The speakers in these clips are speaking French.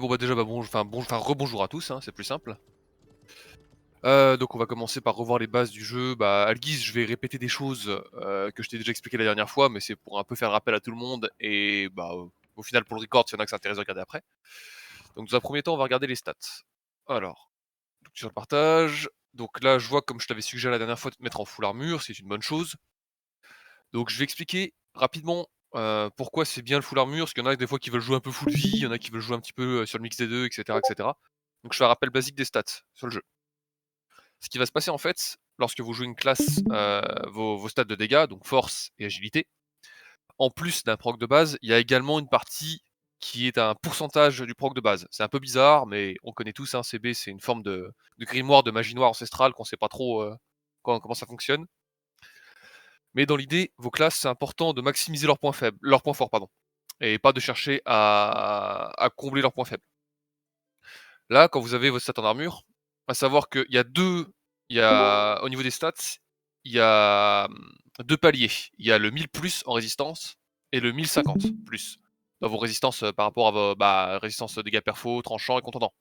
bon bah déjà bah rebonjour à tous, hein, c'est plus simple. Donc on va commencer par revoir les bases du jeu. Bah, à guise, je vais répéter des choses, que je t'ai déjà expliqué la dernière fois, mais c'est pour un peu faire rappel à tout le monde et bah, au final pour le record, s'il y en a que ça intéresse de regarder après. Donc dans un premier temps, on va regarder les stats. Alors, donc sur le partage, donc là je vois comme je t'avais suggéré la dernière fois de te mettre en full armure, c'est une bonne chose. Donc je vais expliquer rapidement, pourquoi c'est bien le full armure, parce qu'il y en a des fois qui veulent jouer un peu full vie, il y en a qui veulent jouer un petit peu, sur le mix des 2, et cetera, et cetera. Donc je fais un rappel basique des stats sur le jeu. Ce qui va se passer en fait, lorsque vous jouez une classe, vos stats de dégâts, donc force et agilité, en plus d'un proc de base, il y a également une partie qui est un pourcentage du proc de base. C'est un peu bizarre, mais on connaît tous, hein, CB, c'est une forme de grimoire de magie noire ancestrale qu'on sait pas trop, comment ça fonctionne. Mais dans l'idée, vos classes, c'est important de maximiser leurs points faibles, leurs points forts, pardon, et pas de chercher à combler leurs points faibles. Là, quand vous avez votre stat en armure, à savoir qu'il y a au niveau des stats, il y a 2 paliers. Il y a le 1000 plus en résistance et le 1050 plus dans vos résistances, par rapport à vos, bah, résistance dégâts perfo, tranchants et contondants.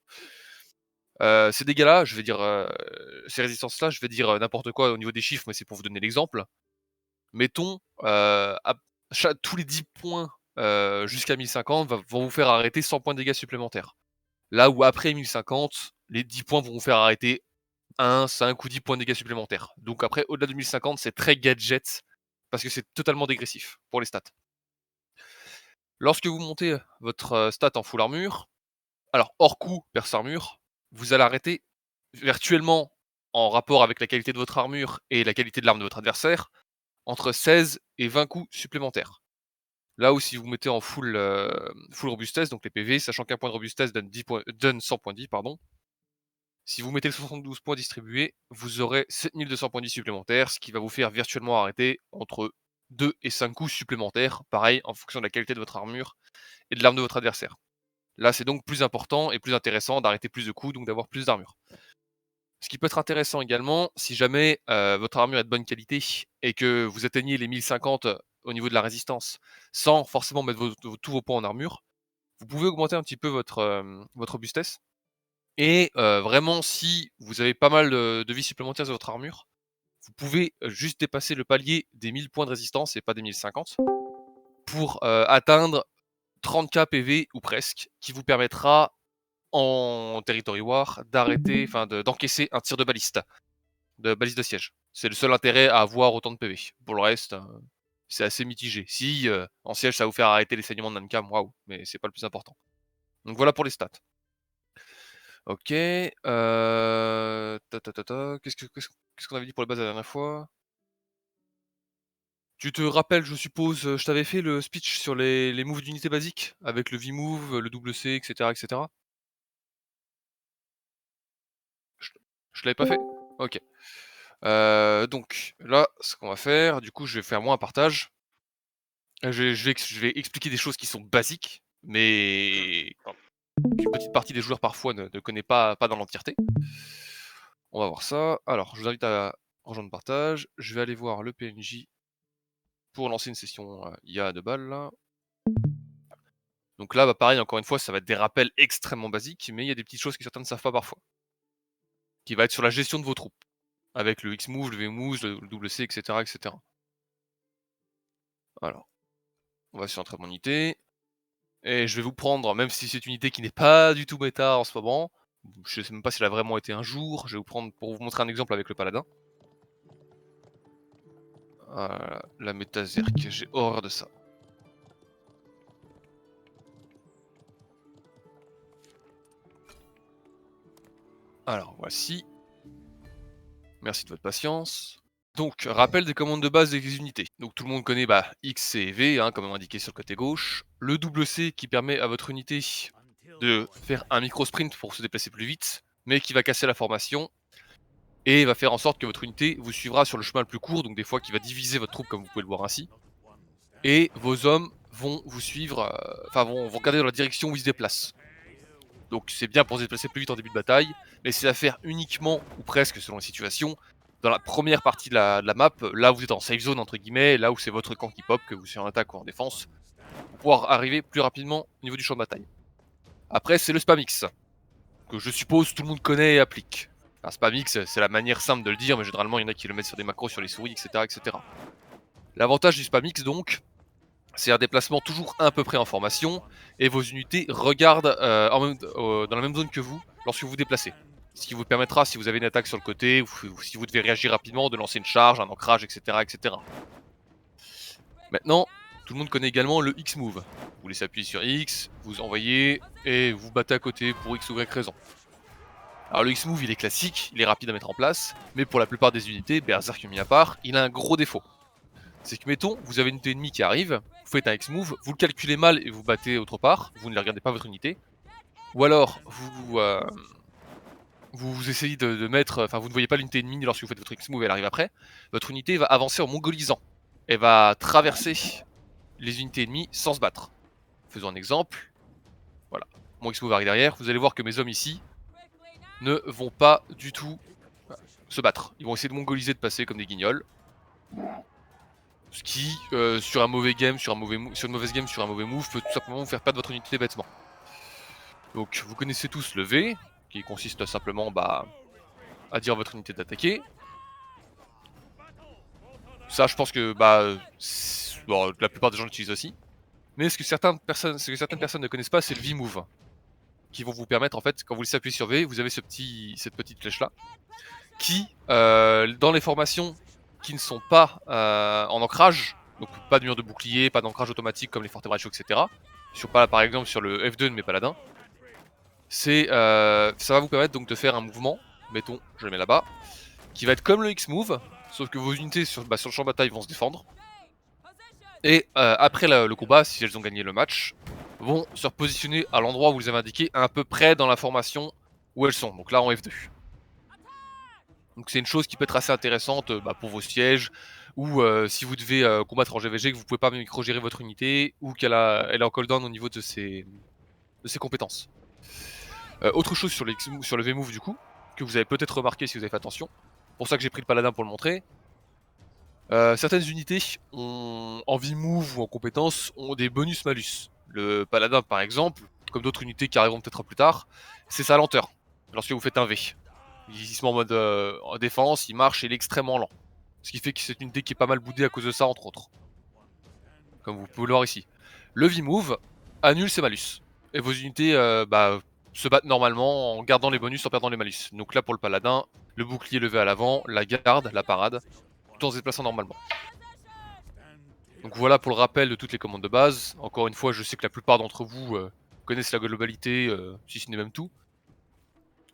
Ces dégâts-là, je vais dire, ces résistances-là, je vais dire, n'importe quoi au niveau des chiffres, mais c'est pour vous donner l'exemple. Mettons, à tous les 10 points, jusqu'à 1050 vont vous faire arrêter 100 points de dégâts supplémentaires. Là où après 1050, les 10 points vont vous faire arrêter 1, 5 ou 10 points de dégâts supplémentaires. Donc après, au-delà de 1050, c'est très gadget, parce que c'est totalement dégressif pour les stats. Lorsque vous montez votre, stat en full armure, alors hors coup, perce armure, vous allez arrêter virtuellement, en rapport avec la qualité de votre armure et la qualité de l'arme de votre adversaire, entre 16 et 20 coups supplémentaires. Là où si vous mettez en full robustesse, donc les PV, sachant qu'un point de robustesse donne 100 points de vie, pardon. Si vous mettez le 72 points distribués, vous aurez 7200 points de vie supplémentaires, ce qui va vous faire virtuellement arrêter entre 2 et 5 coups supplémentaires, pareil en fonction de la qualité de votre armure et de l'arme de votre adversaire. Là, c'est donc plus important et plus intéressant d'arrêter plus de coups, donc d'avoir plus d'armure. Ce qui peut être intéressant également, si jamais, votre armure est de bonne qualité et que vous atteignez les 1050 au niveau de la résistance, sans forcément mettre tous vos points en armure, vous pouvez augmenter un petit peu votre robustesse et vraiment si vous avez pas mal, de vie supplémentaire sur votre armure, vous pouvez, juste dépasser le palier des 1000 points de résistance et pas des 1050 pour, atteindre 30 PV ou presque, qui vous permettra en Territory War d'encaisser un tir de baliste de siège. C'est le seul intérêt à avoir autant de PV. Pour le reste, c'est assez mitigé. Si, en siège, ça va vous faire arrêter les saignements de Nankam, waouh, mais c'est pas le plus important. Donc voilà pour les stats. OK, ta ta ta ta, qu'est-ce qu'on avait dit pour les bases la dernière fois? Tu te rappelles, je suppose, je t'avais fait le speech sur les moves d'unité basiques? Avec le V-move, le double C, et cetera, et cetera? Je je te l'avais pas fait? OK. Donc là, ce qu'on va faire, du coup, je vais faire moi un partage. Je vais expliquer des choses qui sont basiques, mais qu'une petite partie des joueurs parfois ne connaît pas dans l'entièreté. On va voir ça. Alors, je vous invite à rejoindre le partage. Je vais aller voir le PNJ pour lancer une session, IA de balle là. Donc là, bah, pareil, encore une fois, ça va être des rappels extrêmement basiques, mais il y a des petites choses que certains ne savent pas parfois. Qui va être sur la gestion de vos troupes, avec le X-move, le V-move, le double C, et cetera, et cetera. Alors, on va sur entraînement unité. Et je vais vous prendre, même si c'est une unité qui n'est pas du tout méta en ce moment, je sais même pas si elle a vraiment été un jour, je vais vous prendre pour vous montrer un exemple avec le paladin. Voilà, la méta Zerk, j'ai horreur de ça. Alors voici. Merci de votre patience. Donc, rappel des commandes de base des unités. Donc tout le monde connaît X et V, hein, comme indiqué sur le côté gauche. Le double C qui permet à votre unité de faire un micro-sprint pour se déplacer plus vite, mais qui va casser la formation et va faire en sorte que votre unité vous suivra sur le chemin le plus court, donc des fois qui va diviser votre troupe comme vous pouvez le voir ainsi. Et vos hommes vont vous suivre, vont regarder dans la direction où ils se déplacent. Donc c'est bien pour se déplacer plus vite en début de bataille, mais c'est à faire uniquement, ou presque selon la situation, dans la première partie de la map, là où vous êtes en safe zone entre guillemets, là où c'est votre camp qui pop, que vous soyez en attaque ou en défense, pour pouvoir arriver plus rapidement au niveau du champ de bataille. Après, c'est le Spamix, que je suppose tout le monde connaît et applique. Un Spamix, c'est la manière simple de le dire, mais généralement, il y en a qui le mettent sur des macros, sur les souris, etc. etc. L'avantage du Spamix, donc, c'est un déplacement toujours à peu près en formation, et vos unités regardent dans la même zone que vous lorsque vous vous déplacez. Ce qui vous permettra, si vous avez une attaque sur le côté, ou si vous devez réagir rapidement, de lancer une charge, un ancrage, etc. etc. Maintenant, tout le monde connaît également le X-Move. Vous laissez appuyer sur X, vous envoyez, et vous battez à côté pour X ou Y raison. Alors le X-Move, il est classique, il est rapide à mettre en place, mais pour la plupart des unités, Berserk mis à part, il a un gros défaut. C'est que, mettons, vous avez une unité ennemie qui arrive, vous faites un X-Move, vous le calculez mal et vous battez autre part, vous ne regardez pas votre unité. Ou alors, vous essayez de mettre, enfin vous ne voyez pas l'unité ennemie lorsque vous faites votre X-Move et elle arrive après, votre unité va avancer en mongolisant. Elle va traverser les unités ennemies sans se battre. Faisons un exemple. Voilà. Mon X-Move arrive derrière, vous allez voir que mes hommes ici ne vont pas du tout se battre. Ils vont essayer de mongoliser, de passer comme des guignols. Ce qui, sur un mauvais game, sur une mauvaise game, sur un mauvais move, peut tout simplement vous faire perdre votre unité bêtement. Donc vous connaissez tous le V, qui consiste simplement à dire à votre unité d'attaquer. Ça, je pense que bon, la plupart des gens l'utilisent aussi. Mais ce que certaines personnes ne connaissent pas, c'est le V-Move, qui vont vous permettre, en fait, quand vous laissez appuyer sur V, vous avez cette petite flèche là, qui, dans les formations qui ne sont pas en ancrage, donc pas de mur de bouclier, pas d'ancrage automatique comme les Forte Braccio, etc. Par exemple sur le F2 de mes paladins, ça va vous permettre donc de faire un mouvement, mettons, je le mets là-bas, qui va être comme le X-Move, sauf que vos unités sur le champ de bataille vont se défendre. Et après le combat, si elles ont gagné le match, vont se repositionner à l'endroit où vous les avez indiqué, à peu près dans la formation où elles sont, donc là en F2. Donc c'est une chose qui peut être assez intéressante pour vos sièges, ou si vous devez combattre en GVG, que vous pouvez pas micro-gérer votre unité, ou elle est en cooldown au niveau de ses compétences. Autre chose sur le V-Move du coup, que vous avez peut-être remarqué si vous avez fait attention, pour ça que j'ai pris le paladin pour le montrer. Certaines unités en V-Move ou en compétences ont des bonus-malus. Le paladin par exemple, comme d'autres unités qui arriveront peut-être plus tard, c'est sa lenteur, lorsque vous faites un V. Il se met en mode en défense, il marche et il est extrêmement lent. Ce qui fait que c'est une unité qui est pas mal boudée à cause de ça entre autres. Comme vous pouvez le voir ici. Le V-Move annule ses malus. Et vos unités se battent normalement en gardant les bonus, en perdant les malus. Donc là pour le paladin, le bouclier levé à l'avant, la garde, la parade, tout en se déplaçant normalement. Donc voilà pour le rappel de toutes les commandes de base. Encore une fois, je sais que la plupart d'entre vous connaissent la globalité, si ce n'est même tout.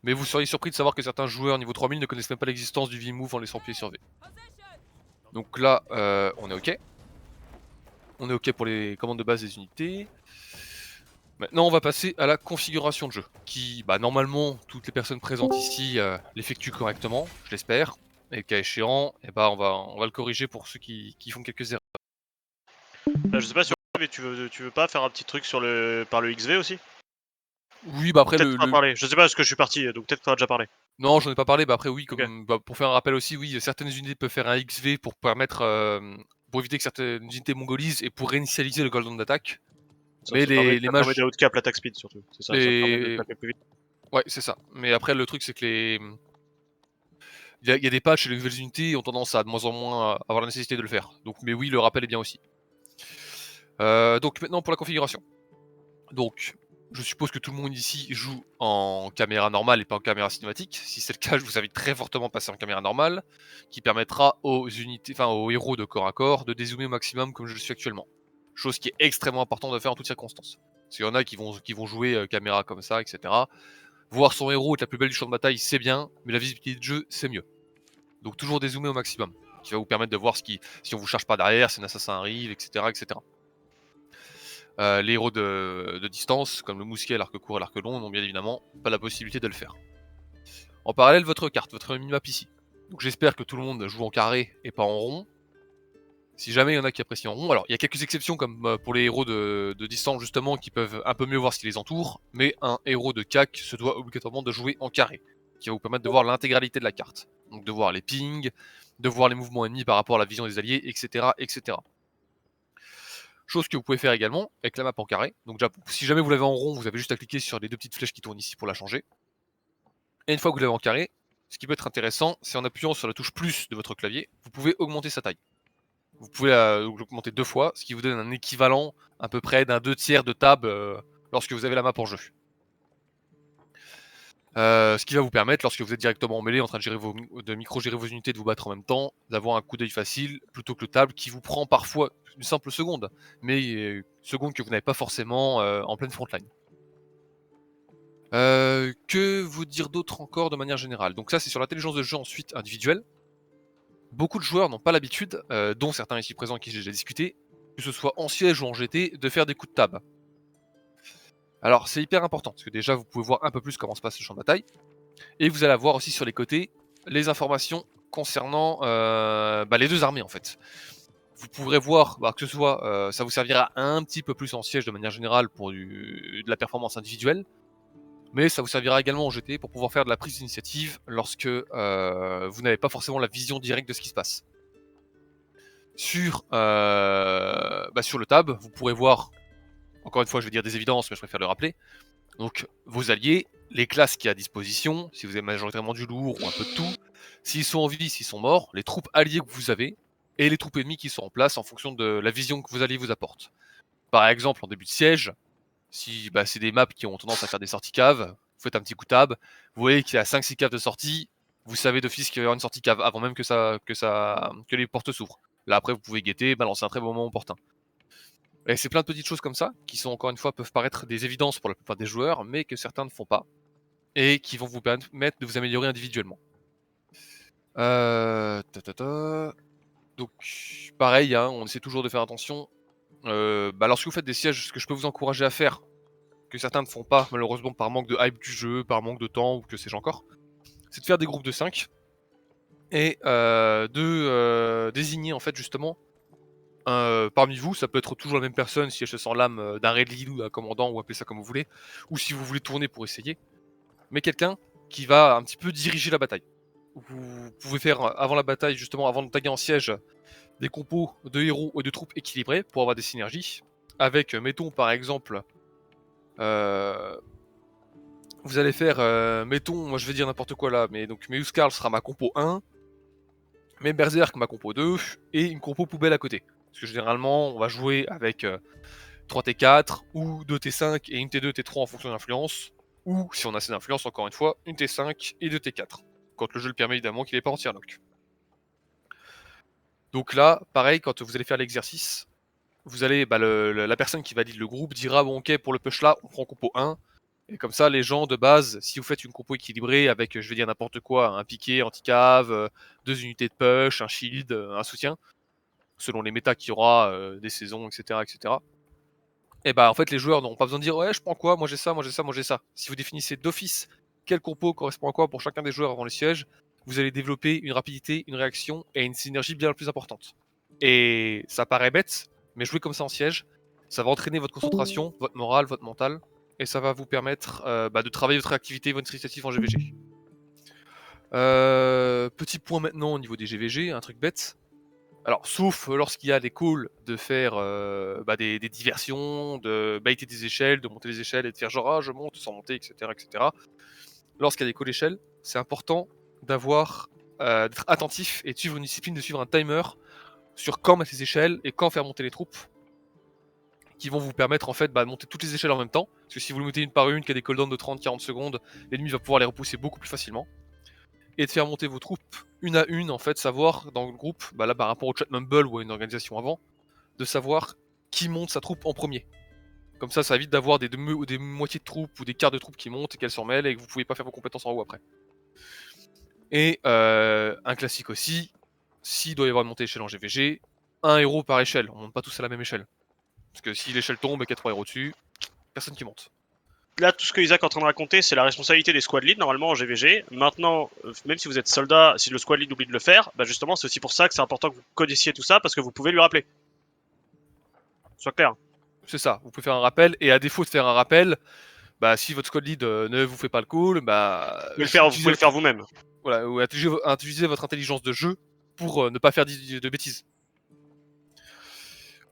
Mais vous seriez surpris de savoir que certains joueurs niveau 3000 ne connaissent même pas l'existence du V-Move en laissant appuyer sur V. Donc là, on est ok. On est ok pour les commandes de base des unités. Maintenant, on va passer à la configuration de jeu, qui, normalement, toutes les personnes présentes ici l'effectuent correctement, je l'espère. Et cas échéant, on va le corriger pour ceux qui font quelques erreurs. Je sais pas sur mais tu veux pas faire un petit truc sur par le XV aussi? Oui, après Peut-être pas parler. Je sais pas parce que je suis parti, donc peut-être qu'on a déjà parlé. Non, j'en ai pas parlé, après oui, Ok. pour faire un rappel aussi, oui, certaines unités peuvent faire un XV pour permettre, pour éviter que certaines unités mongolisent et pour réinitialiser le cooldown d'attaque. Mais les Ça permet mages, de outcap l'attaque speed surtout. C'est ça, ça te permet de les taper plus vite. ouais, c'est ça. Mais après le truc c'est que il y a des patchs et les nouvelles unités ont tendance à de moins en moins avoir la nécessité de le faire. Donc mais oui, le rappel est bien aussi. Donc maintenant pour la configuration. Donc, je suppose que tout le monde ici joue en caméra normale et pas en caméra cinématique. Si c'est le cas, je vous invite très fortement à passer en caméra normale, qui permettra aux héros de corps à corps de dézoomer au maximum comme je le suis actuellement. Chose qui est extrêmement importante de faire en toutes circonstances. Parce qu'il y en a qui vont jouer caméra comme ça, etc. Voir son héros être la plus belle du champ de bataille, c'est bien, mais la visibilité de jeu, c'est mieux. Donc toujours dézoomer au maximum, qui va vous permettre de voir si on vous charge pas derrière, si un assassin arrive, etc. etc. Les héros de distance, comme le mousquet, l'arc court et l'arc long, n'ont bien évidemment pas la possibilité de le faire. En parallèle, votre carte, votre minimap ici. Donc j'espère que tout le monde joue en carré et pas en rond. Si jamais il y en a qui apprécient en rond, alors il y a quelques exceptions comme pour les héros de distance justement qui peuvent un peu mieux voir ce qui les entoure, mais un héros de CAC se doit obligatoirement de jouer en carré, qui va vous permettre de voir l'intégralité de la carte. Donc de voir les pings, de voir les mouvements ennemis par rapport à la vision des alliés, etc. etc. Chose que vous pouvez faire également avec la map en carré. Donc déjà, si jamais vous l'avez en rond, vous avez juste à cliquer sur les 2 petites flèches qui tournent ici pour la changer. Et une fois que vous l'avez en carré, ce qui peut être intéressant, c'est en appuyant sur la touche plus de votre clavier, vous pouvez augmenter sa taille. Vous pouvez l'augmenter 2 fois, ce qui vous donne un équivalent à peu près d'un 2/3 de tab lorsque vous avez la map en jeu. Ce qui va vous permettre, lorsque vous êtes directement en mêlée, en train de micro-gérer vos unités, de vous battre en même temps, d'avoir un coup d'œil facile, plutôt que le table qui vous prend parfois une simple seconde, mais seconde que vous n'avez pas forcément en pleine frontline. Que vous dire d'autre encore de manière générale? Donc ça, c'est sur l'intelligence de jeu ensuite individuelle. Beaucoup de joueurs n'ont pas l'habitude, dont certains ici présents avec qui j'ai déjà discuté, que ce soit en siège ou en GT, de faire des coups de tab. Alors c'est hyper important, parce que déjà vous pouvez voir un peu plus comment se passe le champ de bataille, et vous allez avoir aussi sur les côtés les informations concernant les 2 armées en fait. Vous pourrez voir, que ce soit, ça vous servira un petit peu plus en siège de manière générale pour de la performance individuelle, mais ça vous servira également en GT pour pouvoir faire de la prise d'initiative lorsque vous n'avez pas forcément la vision directe de ce qui se passe. Sur le tab, vous pourrez voir, encore une fois je vais dire des évidences mais je préfère le rappeler, donc vos alliés, les classes qu'il y a à disposition, si vous avez majoritairement du lourd ou un peu de tout, s'ils sont en vie, s'ils sont morts, les troupes alliées que vous avez, et les troupes ennemies qui sont en place en fonction de la vision que vos alliés vous apportent. Par exemple en début de siège, si c'est des maps qui ont tendance à faire des sorties caves, vous faites un petit coup tab, vous voyez qu'il y a 5-6 caves de sortie, vous savez d'office qu'il va y avoir une sortie cave avant même que les portes s'ouvrent. Là après vous pouvez guetter, balancer un très bon moment opportun. Et c'est plein de petites choses comme ça, qui sont encore une fois peuvent paraître des évidences pour la plupart des joueurs, mais que certains ne font pas, et qui vont vous permettre de vous améliorer individuellement. Donc pareil, hein, on essaie toujours de faire attention. Lorsque vous faites des sièges, ce que je peux vous encourager à faire, que certains ne font pas malheureusement par manque de hype du jeu, par manque de temps ou que sais-je encore, c'est de faire des groupes de 5 et de désigner en fait justement parmi vous, ça peut être toujours la même personne si elle se sent l'âme d'un raid lead ou d'un commandant ou appelez ça comme vous voulez, ou si vous voulez tourner pour essayer, mais quelqu'un qui va un petit peu diriger la bataille. Vous pouvez faire avant la bataille, justement avant de taguer en siège, des compos de héros et de troupes équilibrés pour avoir des synergies, avec mettons par exemple vous allez faire, mettons, moi je vais dire n'importe quoi là, mais donc Meus Karl sera ma compo 1, mes Berserk ma compo 2, et une compo poubelle à côté. Parce que généralement, on va jouer avec 3T4, ou 2T5 et une T2, T3 en fonction de l'influence, ou, si on a assez d'influence, encore une fois, une T5 et 2T4. Quand le jeu le permet évidemment qu'il n'est pas en tier lock. Donc là, pareil, quand vous allez faire l'exercice, vous allez, la personne qui valide le groupe dira, bon ok, pour le push là, on prend compo 1, et comme ça, les gens de base, si vous faites une compo équilibrée avec, je vais dire n'importe quoi, un piqué, anti-cave, 2 unités de push, un shield, un soutien, selon les méta qu'il y aura, des saisons, etc., etc. Et en fait, les joueurs n'auront pas besoin de dire ouais, je prends quoi, moi j'ai ça, moi j'ai ça, moi j'ai ça. Si vous définissez d'office quel compo correspond à quoi pour chacun des joueurs avant le siège, vous allez développer une rapidité, une réaction et une synergie bien plus importante. Et ça paraît bête, mais jouer comme ça en siège, ça va entraîner votre concentration, votre morale, votre mental, et ça va vous permettre de travailler votre réactivité, votre initiative en GVG. Petit point maintenant au niveau des GVG, un truc bête. Alors, sauf lorsqu'il y a des calls de faire des diversions, de baiter des échelles, de monter les échelles et de faire genre ah je monte sans monter, etc. etc. Lorsqu'il y a des calls d'échelle, c'est important d'être attentif et de suivre une discipline, de suivre un timer sur quand mettre les échelles et quand faire monter les troupes, qui vont vous permettre en fait de monter toutes les échelles en même temps. Parce que si vous le mettez une par une, qu'il y a des cooldowns de 30-40 secondes, l'ennemi va pouvoir les repousser beaucoup plus facilement. Et de faire monter vos troupes une à une, en fait, savoir dans le groupe, là par rapport au chat mumble ou à une organisation avant, de savoir qui monte sa troupe en premier. Comme ça évite d'avoir des moitiés de troupes ou des quarts de troupes qui montent et qu'elles s'en mêlent et que vous pouvez pas faire vos compétences en haut après. Et un classique aussi, s'il doit y avoir une montée d'échelle en GVG, un héros par échelle, on monte pas tous à la même échelle. Parce que si l'échelle tombe et qu'il y a 3 héros dessus, personne qui monte. Là, tout ce que Isaac est en train de raconter, c'est la responsabilité des squad leads, normalement, en GVG. Maintenant, même si vous êtes soldat, si le squad lead oublie de le faire, justement, c'est aussi pour ça que c'est important que vous codifiez tout ça, parce que vous pouvez lui rappeler. Soit clair. C'est ça, vous pouvez faire un rappel, et à défaut de faire un rappel, si votre squad lead ne vous fait pas le call, Vous pouvez le faire vous-même. Voilà, ou utiliser votre intelligence de jeu pour ne pas faire de bêtises.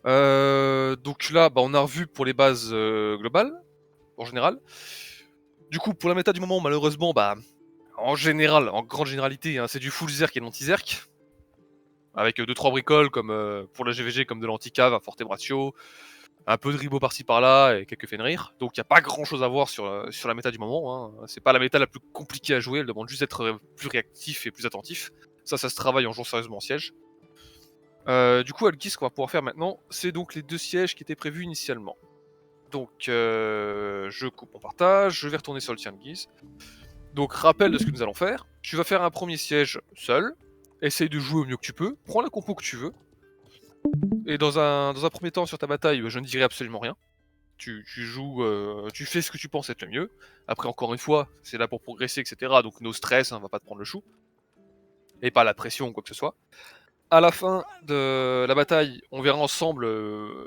Donc là, bah, on a revu pour les bases globales, en général. Du coup, pour la méta du moment, malheureusement, bah, en général, en grande généralité, hein, c'est du full Zerk et l'anti-Zerk. Avec 2-3 bricoles comme pour la GVG, comme de l'anti-cave, un Forte Braccio, un peu de Ribot par-ci par-là et quelques Fenrir. Donc il n'y a pas grand-chose à voir sur la méta du moment. Hein. C'est pas la méta la plus compliquée à jouer, elle demande juste d'être plus réactif et plus attentif. Ça se travaille en jouant sérieusement en siège. Du coup, Alki, ce qu'on va pouvoir faire maintenant, c'est donc les 2 sièges qui étaient prévus initialement. Donc, je coupe mon partage, je vais retourner sur le tien de Guise. Donc, rappel de ce que nous allons faire. Tu vas faire un premier siège seul, essaye de jouer au mieux que tu peux, prends la compo que tu veux. Et dans un premier temps sur ta bataille, je ne dirai absolument rien. Tu joues, tu fais ce que tu penses être le mieux. Après, encore une fois, c'est là pour progresser, etc. Donc, no stress, on va pas te prendre le chou. Et pas la pression ou quoi que ce soit. À la fin de la bataille, on verra ensemble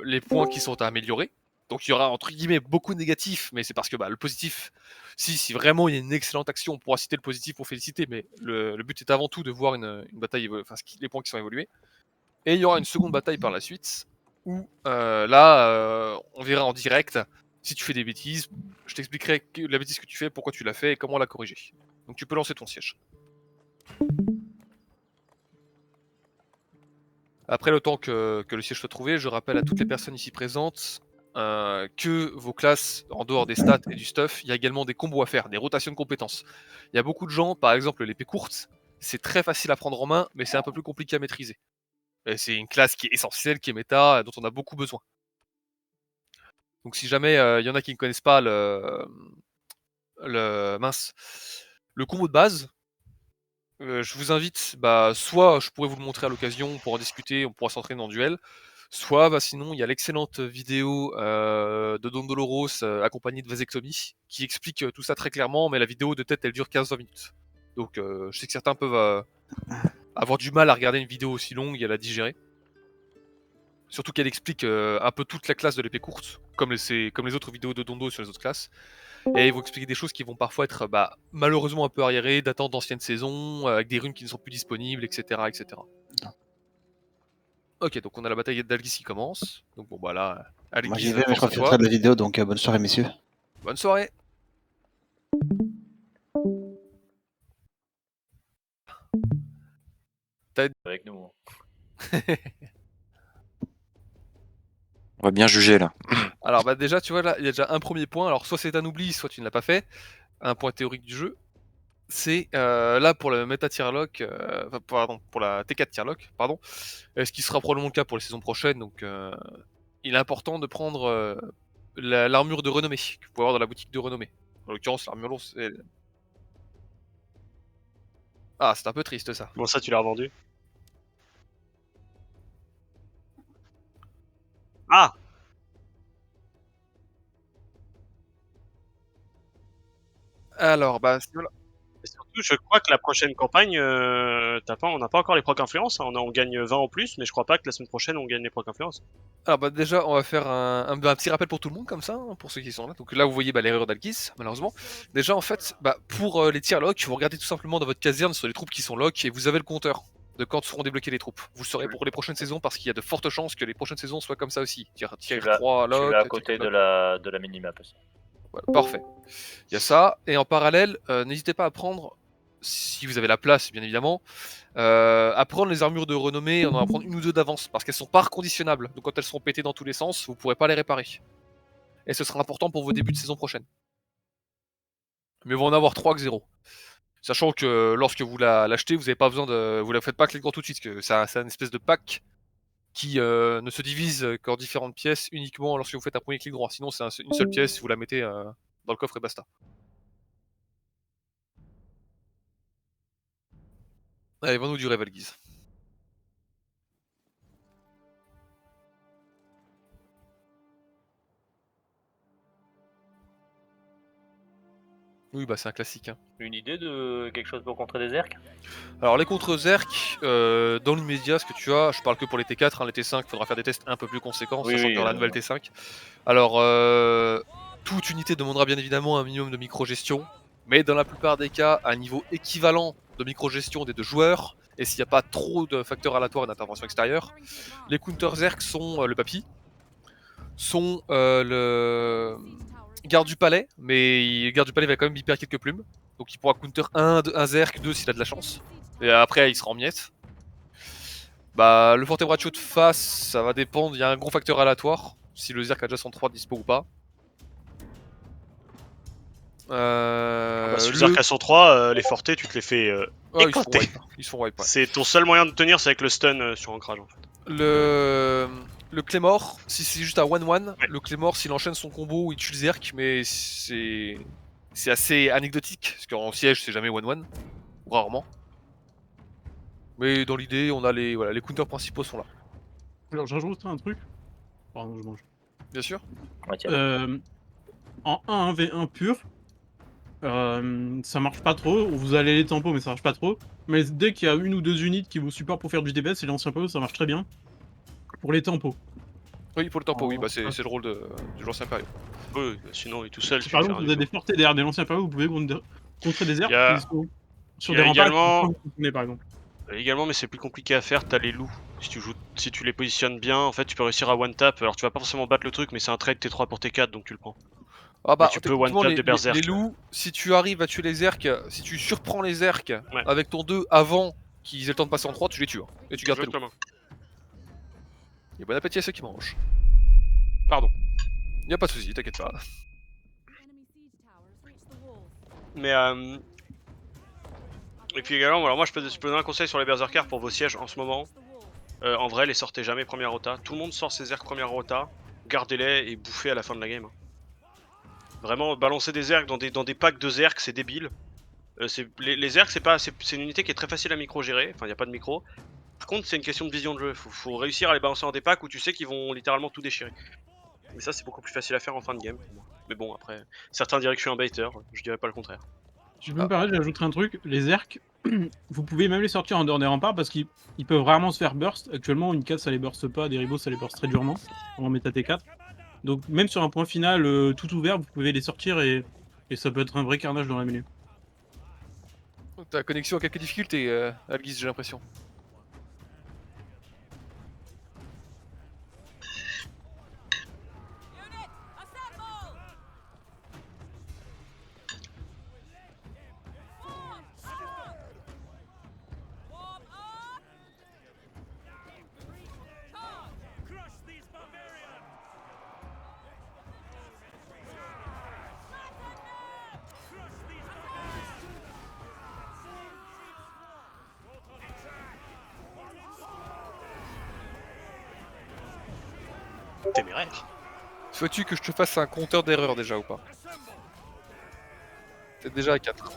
les points qui sont à améliorer. Donc il y aura entre guillemets beaucoup de négatifs, mais c'est parce que bah, le positif, si vraiment il y a une excellente action, on pourra citer le positif pour féliciter, mais le but est avant tout de voir une bataille, enfin les points qui sont évolués. Et il y aura une seconde bataille par la suite, où là, on verra en direct, si tu fais des bêtises, je t'expliquerai la bêtise que tu fais, pourquoi tu l'as fait et comment la corriger. Donc tu peux lancer ton siège. Après le temps que le siège soit trouvé, je rappelle à toutes les personnes ici présentes que vos classes, en dehors des stats et du stuff, il y a également des combos à faire, des rotations de compétences. Il y a beaucoup de gens, par exemple l'épée courte, c'est très facile à prendre en main, mais c'est un peu plus compliqué à maîtriser. Et c'est une classe qui est essentielle, qui est méta, dont on a beaucoup besoin. Donc si jamais il y en a qui ne connaissent pas le combo de base, je vous invite, bah, soit je pourrais vous le montrer à l'occasion, on pourra en discuter, on pourra s'entraîner en duel, soit bah, sinon il y a l'excellente vidéo de Don Doloros accompagnée de vasectomie qui explique tout ça très clairement, mais la vidéo de tête elle dure 15-20 minutes. Donc je sais que certains peuvent avoir du mal à regarder une vidéo aussi longue et à la digérer. Surtout qu'elle explique un peu toute la classe de l'épée courte, comme les autres vidéos de Dondo sur les autres classes. Et ils vont expliquer des choses qui vont parfois être bah, malheureusement un peu arriérées, datant d'anciennes saisons, avec des runes qui ne sont plus disponibles, etc. etc. Ok, donc on a la bataille d'Algis qui commence. Donc bon bah là, Moi j'y Algis, vais, mais je force à profiterai toi. de la vidéo, donc bonne soirée messieurs. Bonne soirée. Avec nous. On va bien juger là. Alors bah déjà, tu vois là, il y a déjà un premier point. Alors soit c'est un oubli, soit tu ne l'as pas fait. Un point théorique du jeu. C'est là pour le méta tierlock, pardon, pour la T4 tierlock, pardon, ce qui sera probablement le cas pour les saisons prochaines. Donc il est important de prendre l'armure de renommée que vous pouvez avoir dans la boutique de renommée. En l'occurrence, l'armure lourde, c'est... Ah, c'est un peu triste ça. Bon, ça, tu l'as revendu. Ah! Alors, bah, voilà. Et surtout, je crois que la prochaine campagne, on n'a pas encore les procs influence. Hein. On gagne 20 en plus, mais je crois pas que la semaine prochaine on gagne les procs influence. Alors bah déjà on va faire un petit rappel pour tout le monde comme ça, hein, pour ceux qui sont là. Donc là vous voyez bah, l'erreur d'Algis, malheureusement. Déjà en fait, bah, pour les tiers lock, vous regardez tout simplement dans votre caserne sur les troupes qui sont lock et vous avez le compteur de quand seront débloquées les troupes. Vous le saurez pour les prochaines saisons parce qu'il y a de fortes chances que les prochaines saisons soient comme ça aussi. Tier 3 Tu lock. l'as à côté de la minimap aussi. Voilà, parfait. Il y a ça. Et en parallèle, n'hésitez pas à prendre, si vous avez la place bien évidemment, à prendre les armures de renommée, on en va prendre une ou deux d'avance, parce qu'elles sont pas reconditionnables. Donc quand elles seront pétées dans tous les sens, vous pourrez pas les réparer. Et ce sera important pour vos débuts de saison prochaine. Mais vous en avoir 3 que 0. Sachant que lorsque vous l'achetez, vous n'avez pas besoin de. Vous la faites pas clic droit tout de suite, que c'est une espèce de pack qui ne se divise qu'en différentes pièces uniquement lorsque vous faites un premier clic droit. Sinon c'est une seule pièce, vous la mettez dans le coffre et basta. Allez, vends-nous du Revelguise. Oui, bah c'est un classique. Hein. Une idée de quelque chose pour contrer des Zerk? Alors les contre Zerk, dans l'immédiat, ce que tu as, je parle que pour les T4, hein, les T5, il faudra faire des tests un peu plus conséquents, Oui, sachant oui, qu'il y aura la nouvelle T5. Alors, toute unité demandera bien évidemment un minimum de micro-gestion, mais dans la plupart des cas, à un niveau équivalent de micro-gestion des deux joueurs, et s'il n'y a pas trop de facteurs aléatoires et d'intervention extérieure. Les counter Zerg sont le papy, sont le garde du palais, mais le garde du palais va quand même hyper quelques plumes, donc il pourra counter un Zerg, 2 s'il a de la chance, et après il sera en miettes. Bah, le Forte Braccio de face, ça va dépendre, il y a un gros facteur aléatoire, si le Zerg a déjà son 3 dispo ou pas. Si le Zerg a 103, les fortés, tu te les fais éclater. Ils se font wipe. Ouais. C'est ton seul moyen de tenir, c'est avec le stun sur ancrage en fait. Le Claymore, si c'est juste un 1-1, Ouais. le Claymore s'il enchaîne son combo, il tue le Zerg, mais c'est assez anecdotique, parce qu'en siège c'est jamais 1-1, ou rarement. Mais dans l'idée, on a les counters principaux sont là. Alors, je rajoute un truc. Pardon, je mange. Bien sûr. Ouais, tiens. En 1v1 pur, ça marche pas trop. Vous allez les tempos, mais ça marche pas trop. Mais dès qu'il y a une ou deux unités qui vous supportent pour faire du DPS, et l'ancien PO, ça marche très bien. Pour les tempos. Oui, pour le tempo, oui, Oh, bah c'est ah. le rôle du l'ancien période. Oui, sinon il est tout seul. Si tu par fais exemple un vous avez des défaut. fortés derrière des anciens PO, vous pouvez contrer des airs Il y a- qui sont sur il y des a remparts également- qui sont fonctionnés, par exemple. Également, mais c'est plus compliqué à faire, t'as les loups. Si tu les positionnes bien, en fait, tu peux réussir à one tap. Alors tu vas pas forcément battre le truc, mais c'est un trade T3 pour T4, donc tu le prends. Ah bah, Mais tu peux one techniquement, tap des berserk. les loups, si tu arrives à tuer les Zerk, si tu surprends les Zerk Ouais. avec ton 2 avant qu'ils aient le temps de passer en 3, tu les tues. Hein, et tu gardes tes loups. Exactement. Et bon appétit à ceux qui mangent. Pardon. Y'a pas de soucis, t'inquiète pas. Mais et puis également, alors moi je peux donner un conseil sur les berserkers pour vos sièges en ce moment. En vrai, les sortez jamais première rota. Tout le monde sort ses Zerg première rota. Gardez-les et bouffez à la fin de la game. Vraiment, balancer des Zerg dans des packs de Zerg, c'est débile. Les Zerg, c'est une unité qui est très facile à micro-gérer. Enfin, il n'y a pas de micro. Par contre, c'est une question de vision de jeu. Faut réussir à les balancer dans des packs où tu sais qu'ils vont littéralement tout déchirer. Mais ça, c'est beaucoup plus facile à faire en fin de game pour moi. Mais bon, après, certains diraient que je suis un baiter. Je dirais pas le contraire. Si je peux me permettre, j'ajouterai un truc. Les Zerk, vous pouvez même les sortir en dehors des remparts parce qu'ils peuvent rarement se faire burst. Actuellement, une 4 ça les burst pas, des ribos ça les burst très durement en méta T4. Donc même sur un point final tout ouvert, vous pouvez les sortir et ça peut être un vrai carnage dans la mêlée. Ta connexion a quelques difficultés, Algis, j'ai l'impression. Téméraire. Souhaites-tu que je te fasse un compteur d'erreur déjà ou pas? T'es déjà à 4.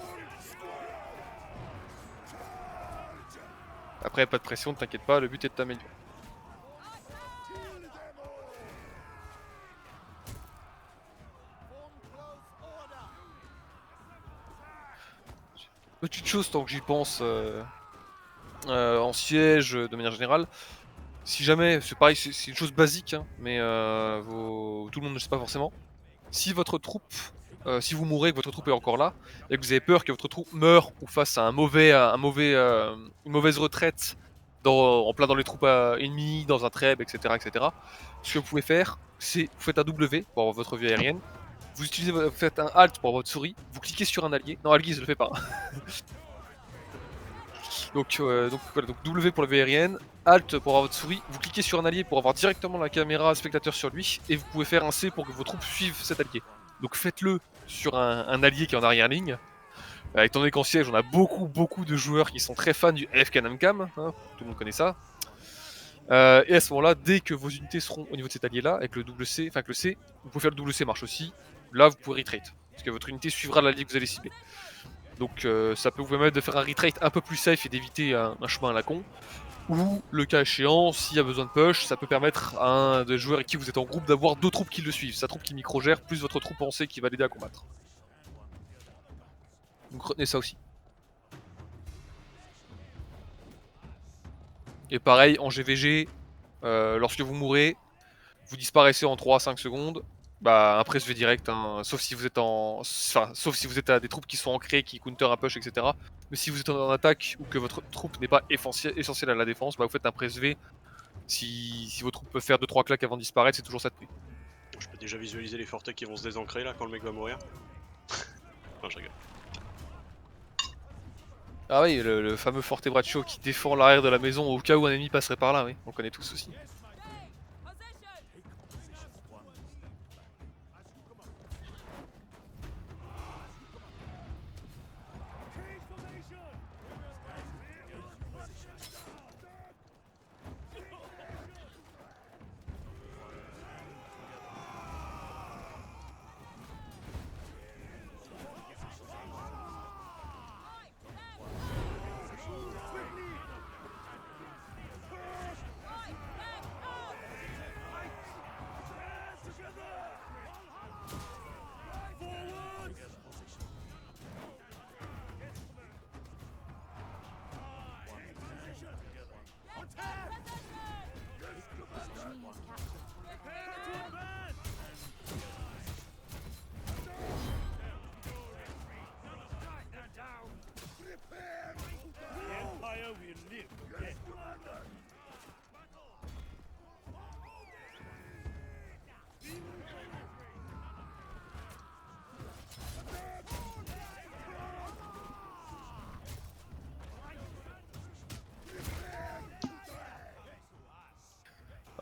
Après, pas de pression, ne t'inquiète pas, le but est de t'améliorer. Petite chose tant que j'y pense en siège de manière générale. Si jamais, c'est pareil, c'est une chose basique, hein, mais tout le monde ne le sait pas forcément. Si votre troupe, si vous mourrez, que votre troupe est encore là, et que vous avez peur que votre troupe meure ou fasse une mauvaise retraite en plein dans les troupes ennemies, dans un treb, etc., etc., ce que vous pouvez faire, c'est vous faites un W pour votre vue aérienne, vous faites un Alt pour votre souris, vous cliquez sur un allié. Non, Algis, je le fais pas. donc voilà, donc W pour la vue aérienne, Alt pour avoir votre souris, vous cliquez sur un allié pour avoir directement la caméra spectateur sur lui, et vous pouvez faire un C pour que vos troupes suivent cet allié. Donc faites-le sur un allié qui est en arrière-ligne. Étant donné qu'en siège, on a beaucoup de joueurs qui sont très fans du AFK Namcam, hein, tout le monde connaît ça. Et à ce moment-là, dès que vos unités seront au niveau de cet allié-là, avec le double C, enfin avec le C, vous pouvez faire le double C marche aussi. Là, vous pouvez retrait, parce que votre unité suivra l'allié que vous allez cibler. Donc ça peut vous permettre de faire un retrait un peu plus safe et d'éviter un chemin à la con. Ou, le cas échéant, s'il y a besoin de push, ça peut permettre à un des joueurs avec qui vous êtes en groupe d'avoir deux troupes qui le suivent. Sa troupe qui micro-gère, plus votre troupe en C qui va l'aider à combattre. Donc retenez ça aussi. Et pareil, en GVG, lorsque vous mourrez, vous disparaissez en 3 à 5 secondes. Bah un press-V direct, hein, sauf si vous êtes sauf si vous êtes à des troupes qui sont ancrées, qui counter un push, etc. Mais si vous êtes en attaque ou que votre troupe n'est pas essentielle à la défense, bah vous faites un press-V. Si vos troupes peuvent faire 2-3 claques avant de disparaître, c'est toujours ça de prix. Je peux déjà visualiser les fortés qui vont se désancrer là quand le mec va mourir. Non, je rigole. Ah oui, le fameux Forte Braccio qui défend l'arrière de la maison au cas où un ennemi passerait par là, oui, on connaît tous aussi.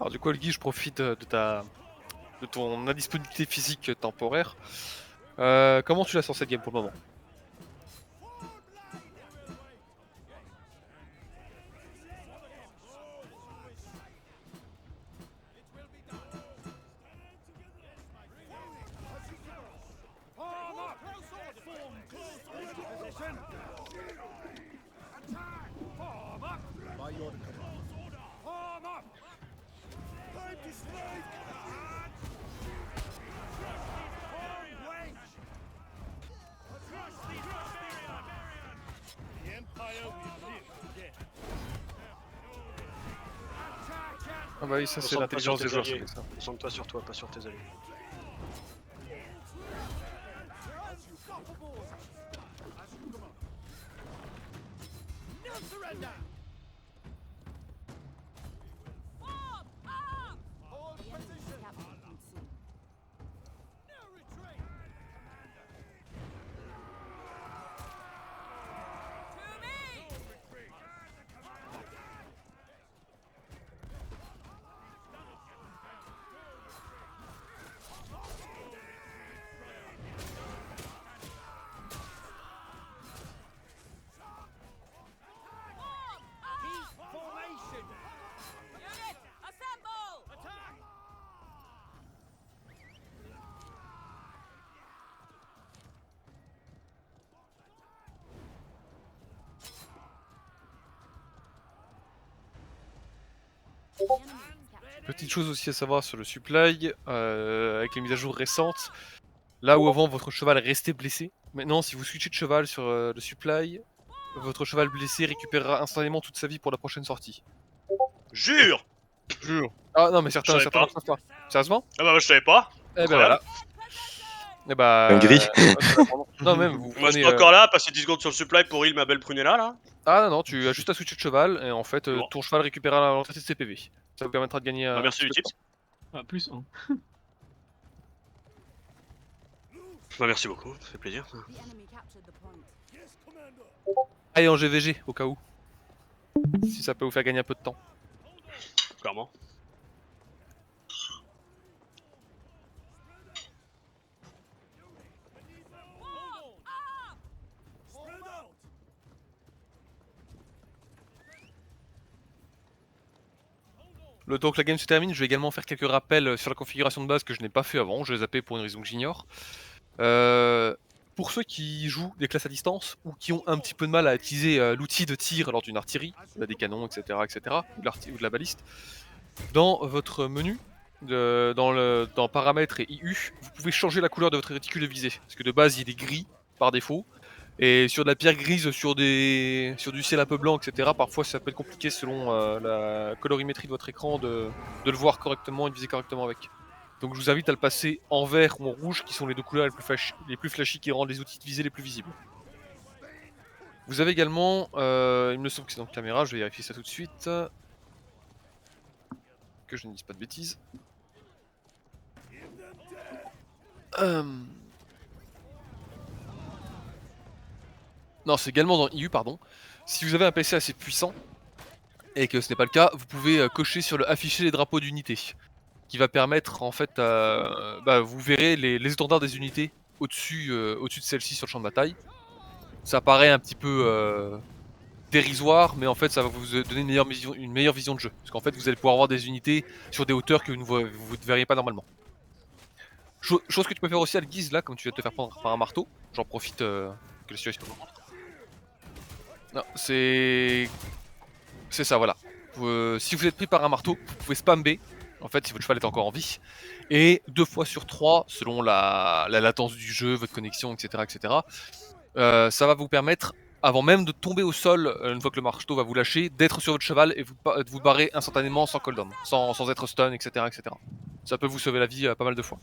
Alors du coup Olgi, je profite de ton indisponibilité physique temporaire. Comment tu la sens cette game pour le moment? Ah bah oui, ça c'est Concentre-toi l'intelligence sur des tes joueurs, ça alliés. fait ça. Concentre-toi sur toi, pas sur tes alliés. Petite chose aussi à savoir sur le supply, avec les mises à jour récentes, là où avant votre cheval restait blessé, maintenant si vous switchez de cheval sur le supply, votre cheval blessé récupérera instantanément toute sa vie pour la prochaine sortie. Jure! Jure. Ah non mais certains savais ne savent pas. Sérieusement? Ah bah moi je savais pas. Eh ben Incroyable. voilà. Eh bah... Dinguerie. non même, vous Moi je prenez... suis encore là, passer 10 secondes sur le supply pour heal ma belle prunella là. Ah non, tu as juste à switcher de cheval, et en fait, Bon. ton cheval récupérera l'entrée de ses PV. Ça vous permettra de gagner... Bah, merci du petit peu de tips. Ah, plus 1. Bah merci beaucoup, ça fait plaisir. Allez en GVG, au cas où. Si ça peut vous faire gagner un peu de temps. Clairement. Le temps que la game se termine, je vais également faire quelques rappels sur la configuration de base que je n'ai pas fait avant, je les ai zappés pour une raison que j'ignore. Pour ceux qui jouent des classes à distance, ou qui ont un petit peu de mal à utiliser l'outil de tir lors d'une artillerie, des canons, etc., ou de la baliste, dans votre menu, dans paramètres et IU, vous pouvez changer la couleur de votre réticule de visée. Parce que de base il est gris par défaut, et sur de la pierre grise, sur du ciel un peu blanc, etc., parfois ça peut être compliqué selon la colorimétrie de votre écran de le voir correctement et de viser correctement avec. Donc je vous invite à le passer en vert ou en rouge, qui sont les deux couleurs les plus flashy qui rendent les outils de visée les plus visibles. Vous avez également, il me semble que c'est dans la caméra, je vais vérifier ça tout de suite. Que je ne dise pas de bêtises. Non, c'est également dans IU, pardon. Si vous avez un PC assez puissant, et que ce n'est pas le cas, vous pouvez cocher sur le afficher les drapeaux d'unité, qui va permettre en fait, vous verrez les étendards des unités au-dessus de celle-ci sur le champ de bataille. Ça paraît un petit peu dérisoire, mais en fait ça va vous donner une meilleure vision de jeu. Parce qu'en fait vous allez pouvoir avoir des unités sur des hauteurs que vous ne verriez pas normalement. Chose que tu peux faire aussi à Guise là, comme tu vas te faire prendre par un marteau. J'en profite que la situation le montre. Non, c'est ça, voilà. Si vous êtes pris par un marteau, vous pouvez spam B, en fait, si votre cheval est encore en vie. Et 2 fois sur 3, selon la latence du jeu, votre connexion, etc., ça va vous permettre, avant même de tomber au sol, une fois que le marteau va vous lâcher, d'être sur votre cheval et de vous barrer instantanément sans cooldown, sans être stun, etc., etc. Ça peut vous sauver la vie pas mal de fois.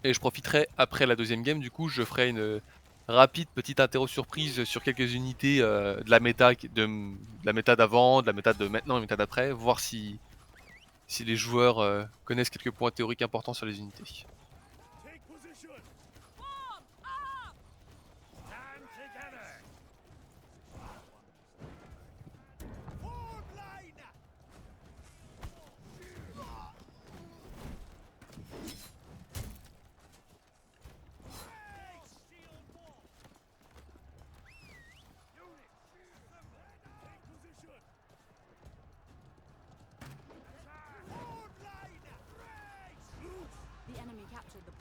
Et je profiterai après la deuxième game, du coup, je ferai une rapide petite interro surprise sur quelques unités de la méta d'avant, de la méta de maintenant et de la méta d'après, voir si les joueurs connaissent quelques points théoriques importants sur les unités.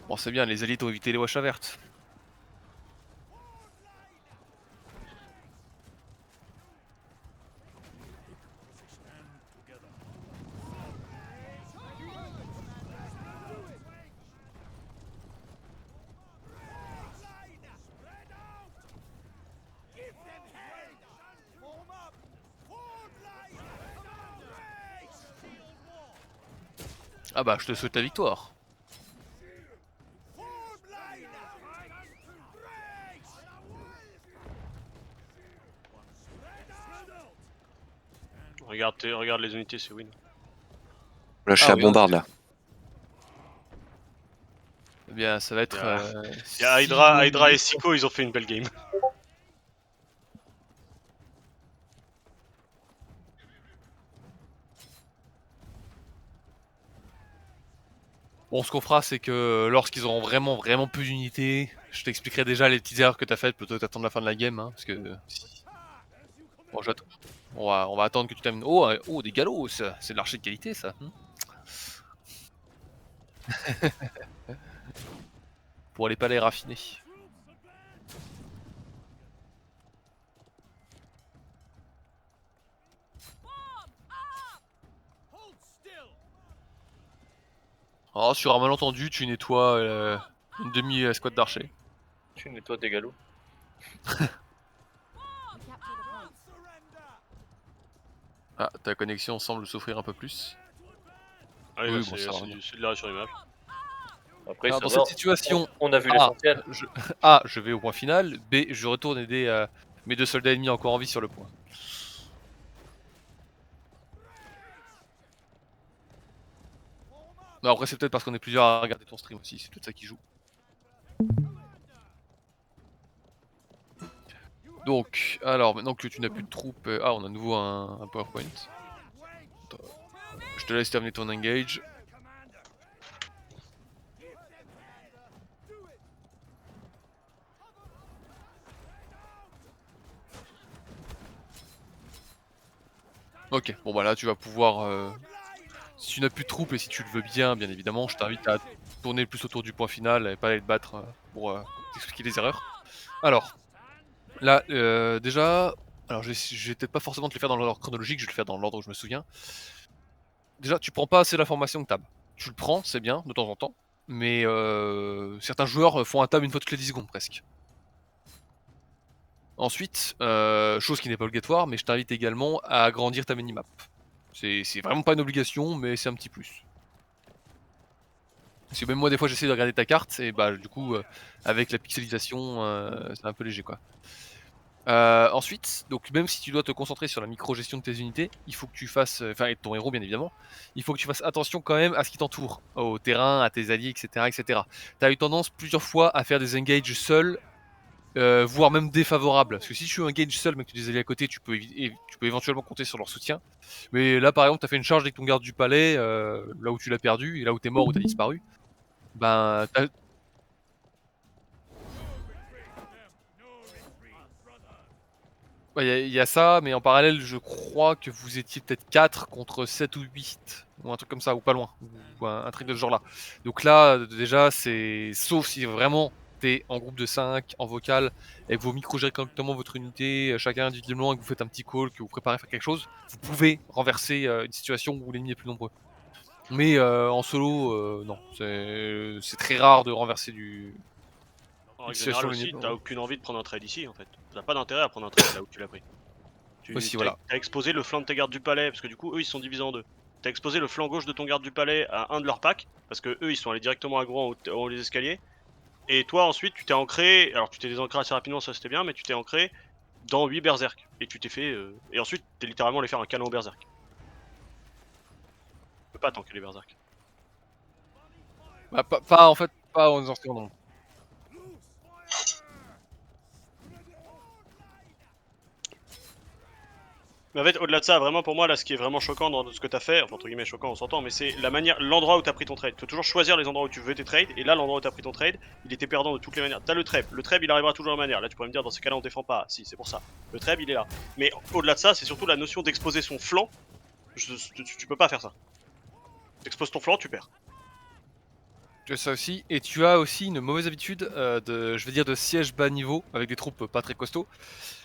Bon, c'est bien, les élites ont évité les wash vertes. Ah bah, je te souhaite la victoire. Regarde les unités, c'est win. Lâcher Ah la oui, bombarde là. Eh bien, ça va être... Il y a Hydra et Siko, ils ont fait une belle game. Bon, ce qu'on fera, c'est que lorsqu'ils auront vraiment peu d'unités, je t'expliquerai déjà les petites erreurs que t'as faites plutôt que d'attendre la fin de la game, hein, parce que... Bon, on va attendre que tu termines. Oh, des galops, c'est de l'archer de qualité, ça. Pour les palais raffinés. Alors, sur un malentendu, tu nettoies une demi-squad d'archers. Tu nettoies tes galops. Ah, ta connexion semble souffrir un peu plus. Ah oui, Oui, là, bon, ça va venir. c'est de l'arrêt sur image. Après, Alors, ça dans va, cette situation, on a vu A, l'essentiel. je vais au point final. B, je retourne aider mes 2 soldats ennemis encore en vie sur le point. Non, après, c'est peut-être parce qu'on est plusieurs à regarder ton stream aussi, c'est peut-être ça qui joue. Donc, alors, maintenant que tu n'as plus de troupes... Ah, on a à nouveau un PowerPoint. Attends, je te laisse terminer ton engage. Ok, bon bah là tu vas pouvoir... Si tu n'as plus de troupes et si tu le veux bien évidemment, je t'invite à tourner plus autour du point final et pas aller te battre pour t'expliquer les erreurs. Alors, là déjà... Alors je vais peut-être pas forcément te le faire dans l'ordre chronologique, je vais le faire dans l'ordre où je me souviens. Déjà, tu prends pas assez l'information que t'as. Tu le prends, c'est bien, de temps en temps. mais certains joueurs font un tab une fois toutes les 10 secondes presque. Ensuite, chose qui n'est pas obligatoire, mais je t'invite également à agrandir ta minimap. C'est vraiment pas une obligation, mais c'est un petit plus. Parce que même moi des fois j'essaie de regarder ta carte, et bah du coup avec la pixelisation c'est un peu léger quoi. Ensuite, donc même si tu dois te concentrer sur la micro-gestion de tes unités, il faut que tu fasses, enfin et de ton héros bien évidemment, il faut que tu fasses attention quand même à ce qui t'entoure, au terrain, à tes alliés, etc. etc. T'as eu tendance plusieurs fois à faire des engages seuls, voire même défavorables. Parce que si tu engages seul mais que tu as des alliés à côté, tu peux éventuellement compter sur leur soutien. Mais là par exemple, t'as fait une charge avec ton garde du palais, là où tu l'as perdu, et là où t'es mort ou t'as disparu. Ben, il y a ça, mais en parallèle, je crois que vous étiez peut-être 4 contre 7 ou 8, ou un truc comme ça, ou pas loin, ou un truc de ce genre-là. Donc là, déjà, c'est. Sauf si vraiment t'es en groupe de 5, en vocal, et que vous micro-gérez correctement votre unité, chacun individuellement, et que vous faites un petit call, que vous préparez à faire quelque chose, vous pouvez renverser une situation où l'ennemi est plus nombreux. Mais en solo, non. C'est très rare de renverser du. En règle situation générale aussi, linéaire. t'as aucune envie de prendre un trade ici en fait. T'as pas d'intérêt à prendre un trade là où tu l'as pris. Aussi, voilà. T'as exposé le flanc de tes gardes du palais, parce que du coup eux ils sont divisés en deux. T'as exposé le flanc gauche de ton garde du palais à un de leurs packs, parce que eux ils sont allés directement aggro en haut des escaliers. Et toi ensuite tu t'es ancré, alors tu t'es désancré assez rapidement, ça c'était bien, mais tu t'es ancré dans 8 berserk. Et tu t'es fait. Et ensuite t'es littéralement allé faire un canon au berserk. Tu peux pas tanker les berserk. Bah, pas en fait, pas en anciens non. Mais en fait, au-delà de ça, vraiment pour moi, là, ce qui est vraiment choquant dans ce que t'as fait, enfin, entre guillemets choquant, on s'entend, mais c'est la manière, l'endroit où t'as pris ton trade. Faut toujours choisir les endroits où tu veux tes trades, et là, l'endroit où t'as pris ton trade, il était perdant de toutes les manières. T'as le treb, il arrivera toujours de la manière. Là, tu pourrais me dire, dans ces cas-là, on défend pas. Si, c'est pour ça. Le treb, il est là. Mais au-delà de ça, c'est surtout la notion d'exposer son flanc. Tu peux pas faire ça. T'exposes ton flanc, tu perds. Tu as ça aussi, et tu as aussi une mauvaise habitude je vais dire, de siège bas niveau avec des troupes pas très costauds.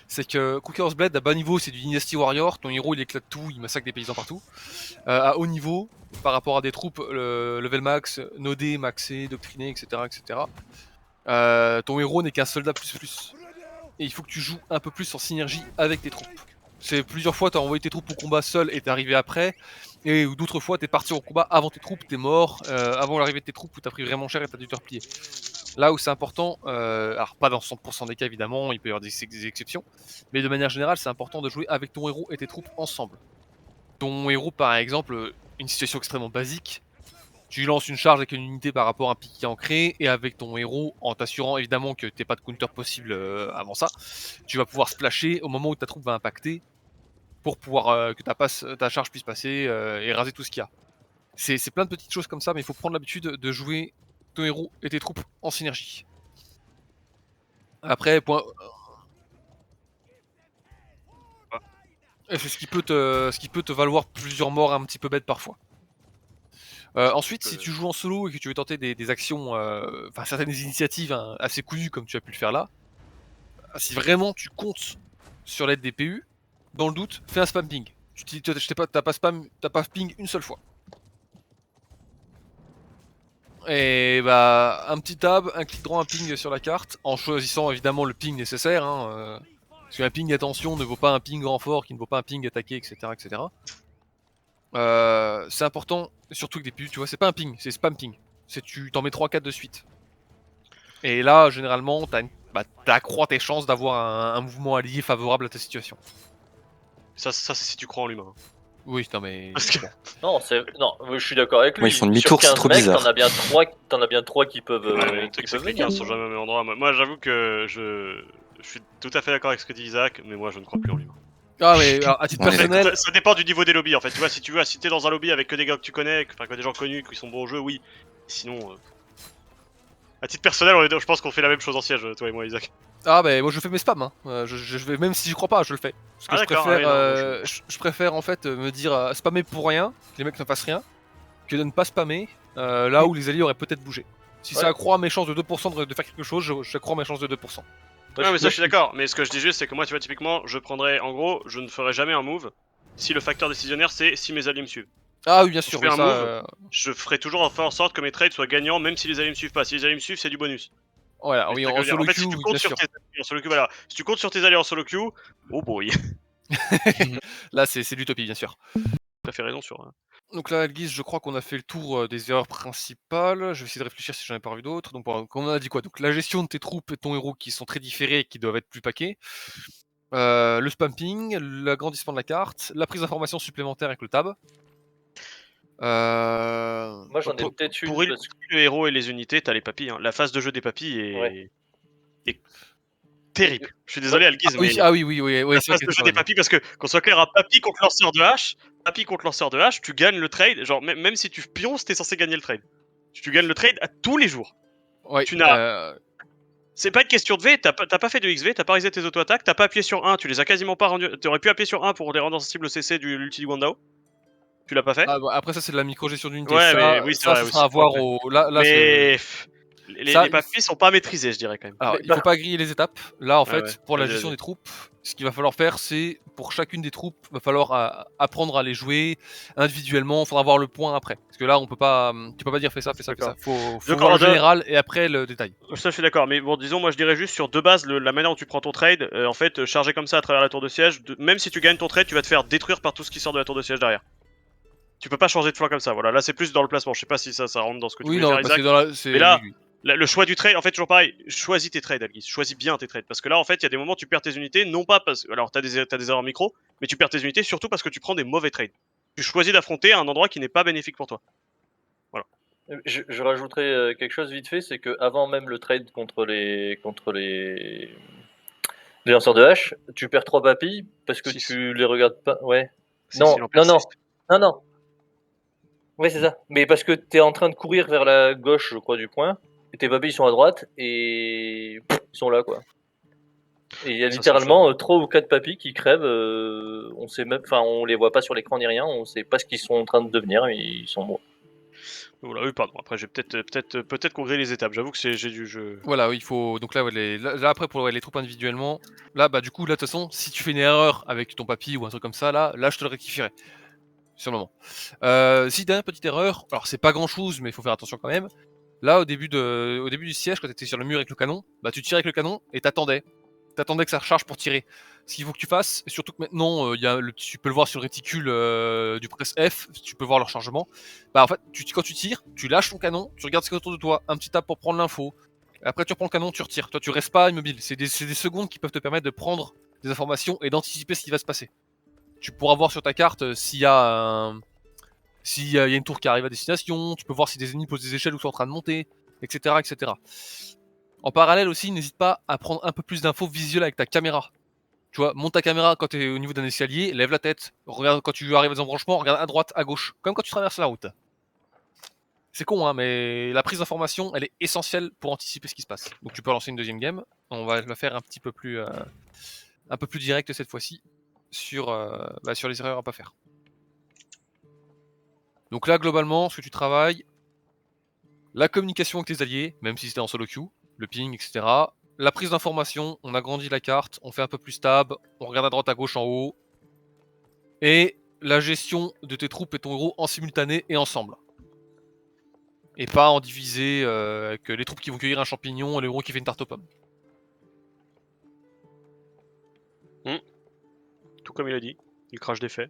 C'est que Conqueror's Blade à bas niveau c'est du Dynasty Warrior, ton héros il éclate tout, il massacre des paysans partout. À haut niveau, par rapport à des troupes level max, nodé, maxé, doctriné, etc. etc. Ton héros n'est qu'un soldat plus. Et il faut que tu joues un peu plus en synergie avec tes troupes. C'est plusieurs fois t'as envoyé tes troupes au combat seul et t'es arrivé après, et d'autres fois t'es parti au combat avant tes troupes, t'es mort avant l'arrivée de tes troupes où t'as pris vraiment cher et t'as dû te replier. Là où c'est important, alors pas dans 100% des cas évidemment, il peut y avoir des exceptions, mais de manière générale c'est important de jouer avec ton héros et tes troupes ensemble. Ton héros par exemple, une situation extrêmement basique, tu lances une charge avec une unité par rapport à un pic qui est ancré, et avec ton héros, en t'assurant évidemment que t'aies pas de counter possible avant ça, tu vas pouvoir splasher au moment où ta troupe va impacter, pour pouvoir que ta charge puisse passer et raser tout ce qu'il y a. C'est plein de petites choses comme ça, mais il faut prendre l'habitude de jouer ton héros et tes troupes en synergie. Après, c'est ce qui peut te valoir plusieurs morts un petit peu bêtes parfois. Ensuite, si tu joues en solo et que tu veux tenter des actions, enfin certaines initiatives hein, assez couillues comme tu as pu le faire là, si vraiment tu comptes sur l'aide des PU, dans le doute, fais un spam ping. T'as pas ping une seule fois. Et bah un petit tab, un clic droit, un ping sur la carte, en choisissant évidemment le ping nécessaire. Parce qu'un ping attention ne vaut pas un ping renfort, qui ne vaut pas un ping attaqué, etc. etc. C'est important, surtout que des PU, tu vois, c'est pas un ping, c'est spam ping. Tu t'en mets 3-4 de suite. Et là, généralement, t'accrois tes chances d'avoir un mouvement allié favorable à ta situation. Ça c'est si tu crois en l'humain. Oui, non mais... Parce que- Non, je suis d'accord avec lui. Ouais, ils font Sur demi-tour, c'est 15 trop mecs, bizarre. T'en as bien 3 qui peuvent. Le qui truc c'est peuvent que les venir. 15 sont jamais au même endroit. Moi j'avoue que je suis tout à fait d'accord avec ce que dit Isaac, mais moi je ne crois plus en l'humain. Ah mais alors, à titre On est personnel... Ça dépend du niveau des lobbies en fait. Tu vois, si t'es dans un lobby avec que des gars que tu connais, enfin que des gens connus qui sont bons au jeu, oui. Sinon, à titre personnel, je pense qu'on fait la même chose en siège, toi et moi, Isaac. Ah bah moi je fais mes spams, hein. Je vais, même si j'y crois pas, je le fais. Parce que Ah, je d'accord, préfère, ah oui, non, moi, je préfère en fait me dire spammer pour rien, que les mecs ne fassent rien, que de ne pas spammer là où les alliés auraient peut-être bougé. Si ça Ouais. accroît mes chances de 2% de faire quelque chose, j'accrois mes chances de 2%. Ouais, mais ça je suis d'accord, mais ce que je dis juste c'est que moi tu vois typiquement je prendrais en gros je ne ferais jamais un move si le facteur décisionnaire c'est si mes alliés me suivent. Ah oui, bien sûr, fais oui, un ça. move. Je ferai toujours faire en sorte que mes trades soient gagnants, même si les alliés me suivent pas. Si les alliés me suivent, c'est du bonus. Voilà, Mais oui, c'est ce que je en veux dire. En solo fait, queue, si tu oui, comptes bien sur sûr. tes alliés en solo queue, voilà. Si tu comptes sur tes alliés en solo queue, oh boy. Là, c'est l'utopie, bien sûr. T'as fait raison sur. Donc là, Guise, je crois qu'on a fait le tour des erreurs principales. Je vais essayer de réfléchir si j'en ai pas vu d'autres. Donc, comme on a dit quoi? Donc, la gestion de tes troupes et ton héros qui sont très différés et qui doivent être plus paquets. Le spamping, l'agrandissement de la carte, la prise d'informations supplémentaire avec le tab. Moi, j'en ai Pour, peut-être pour une parce illustrer le héros et les unités, t'as les papilles. Hein. La phase de jeu des papilles Ouais. est terrible. Je suis Moi, désolé, Algiz, mais Ah oui, oui, oui, oui, la c'est vrai phase qu'elle de est jeu pas des mal. papilles, parce que, qu'on soit clair, un papy contre lanceur de hache, tu gagnes le trade. Genre, même si tu pionces, t'es censé gagner le trade. Tu gagnes le trade à tous les jours. Ouais, Tu n'as. C'est pas une question de V, t'as pas fait de XV, t'as pas reset tes auto-attaques, t'as pas appuyé sur 1, tu les as quasiment pas rendus. T'aurais pu appuyer sur 1 pour les rendre insensibles au CC du l'ulti du Wandao. Tu l'as pas fait. ah, bah, après ça, c'est de la micro-gestion d'unité. Ouais, mais Ça, oui, c'est ça, vrai ce sera aussi. à Bon, voir après. au. Là, Mais ça, les papilles sont pas maîtrisés, je dirais quand même. alors, Mais il faut par- pas griller les étapes. Là, en Ouais, ouais. fait, pour la Vas-y, gestion vas-y. des troupes, ce qu'il va falloir faire, c'est pour chacune des troupes, va falloir apprendre à les jouer individuellement. Faudra voir le point après, parce que là, on peut pas, tu peux pas dire fais ça, fais ça, fais ça. D'accord. Faut Donc, voir le général et après le détail. ça, je suis d'accord. Mais bon, disons, moi, je dirais juste sur deux bases, la manière dont tu prends ton trade, en fait, chargé comme ça à travers la tour de siège, même si tu gagnes ton trade, tu vas te faire détruire par tout ce qui sort de la tour de siège derrière. Tu peux pas changer de flanc comme ça. Voilà, là, c'est plus dans le placement. Je sais pas si ça rentre dans ce que tu Oui, voulais faire, non, parce que Isaac. dans la, Mais c'est oui, là, oui. le choix du trade, en fait, toujours pareil. Choisis tes trades, Algis. Choisis bien tes trades. Parce que là, en fait, il y a des moments où tu perds tes unités, non pas parce que. Alors, t'as des erreurs micro, mais tu perds tes unités surtout parce que tu prends des mauvais trades. Tu choisis d'affronter un endroit qui n'est pas bénéfique pour toi. je rajouterais quelque chose vite fait, c'est que avant même le trade les lanceurs de hache, tu perds 3 papilles parce que 6. tu les regardes pas. Ouais. 6, il en perd 6. Non. Ouais, c'est ça. Mais parce que tu es en train de courir vers la gauche, je crois, du point, et tes papilles sont à droite, et ils sont là, quoi. Et il y a Ça, littéralement 3 ou 4 papilles qui crèvent, on sait même, enfin, on les voit pas sur l'écran ni rien, on sait pas ce qu'ils sont en train de devenir, mais ils sont morts. Voilà, oui, pardon. Après, j'ai peut-être qu'on grille les étapes. J'avoue que j'ai du jeu. Voilà, oui, il faut. Donc là, ouais, là, après, pour les troupes individuellement, là, bah, du coup, là, de toute façon, si tu fais une erreur avec ton papy ou un truc comme ça, là, je te le rectifierai. Sur le moment. Si t'as une petite erreur, alors c'est pas grand chose, mais il faut faire attention quand même. Là, au début du siège, quand t'étais sur le mur avec le canon, bah, tu tirais avec le canon et t'attendais. T'attendais que ça recharge pour tirer. Ce qu'il faut que tu fasses, surtout que maintenant, tu peux le voir sur le réticule du press F, tu peux voir le rechargement. Bah en fait, quand tu tires, tu lâches ton canon, tu regardes ce qu'il y a autour de toi, un petit tap pour prendre l'info. Après, tu reprends le canon, tu retires. Toi, tu restes pas immobile. C'est des secondes qui peuvent te permettre de prendre des informations et d'anticiper ce qui va se passer. Tu pourras voir sur ta carte s'il y a une tour qui arrive à destination, tu peux voir si des ennemis posent des échelles ou sont en train de monter, etc. etc. En parallèle aussi, n'hésite pas à prendre un peu plus d'infos visuelles avec ta caméra. Tu vois, monte ta caméra quand tu es au niveau d'un escalier, lève la tête, regarde quand tu arrives à des embranchements, regarde à droite, à gauche, comme quand tu traverses la route. C'est con, hein, mais la prise d'information, elle est essentielle pour anticiper ce qui se passe. Donc tu peux lancer une deuxième game. On va la faire un peu plus direct cette fois-ci sur les erreurs à pas faire. Donc là, globalement, ce que tu travailles, la communication avec tes alliés, même si c'était en solo queue, le ping, etc. La prise d'information, on agrandit la carte, on fait un peu plus tab, on regarde à droite, à gauche, en haut. Et la gestion de tes troupes et ton héros en simultané et ensemble. Et pas en diviser avec les troupes qui vont cueillir un champignon et le héros qui fait une tarte aux pommes. Tout comme il a dit. Il crache des faits.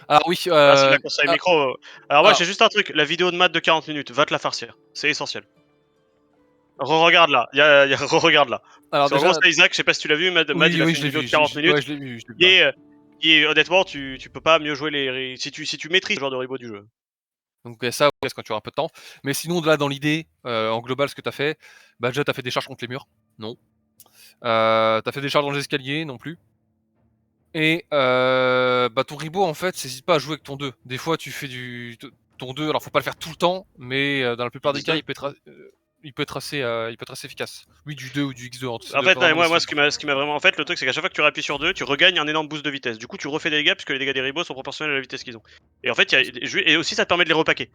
Alors oui, C'est de la conseil micro. Alors moi, alors- j'ai juste un truc. La vidéo de maths de 40 minutes, va te la farcir. C'est essentiel. Re-regarde là. Re-regarde là. alors En gros, déjà, c'est Isaac, je sais pas si tu l'as vu, Mad, oui, il a fait je une l'ai vidéo vu, de 40 minutes. ouais, je l'ai vu, Honnêtement, tu peux pas mieux jouer les. Si tu maîtrises ce genre de ribot du jeu. Donc ça, quand tu auras un peu de temps. Mais sinon, là, dans l'idée, en global, ce que t'as fait, bah déjà, t'as fait des charges contre les murs. Non. T'as fait des charges dans les escaliers, non plus. Et bah ton ribot, en fait, n'hésite pas à jouer avec ton 2. Des fois, tu fais ton 2, alors faut pas le faire tout le temps, mais dans la plupart des cas, X2. il peut être assez efficace. Oui, du 2 ou du X2. En fait, non, moi, ce qui m'a vraiment. En fait, le truc, c'est qu'à chaque fois que tu réappuies sur 2, tu regagnes un énorme boost de vitesse. Du coup, tu refais des dégâts, puisque les dégâts des ribots sont proportionnels à la vitesse qu'ils ont. Et en fait, et aussi, ça te permet de les repaquer.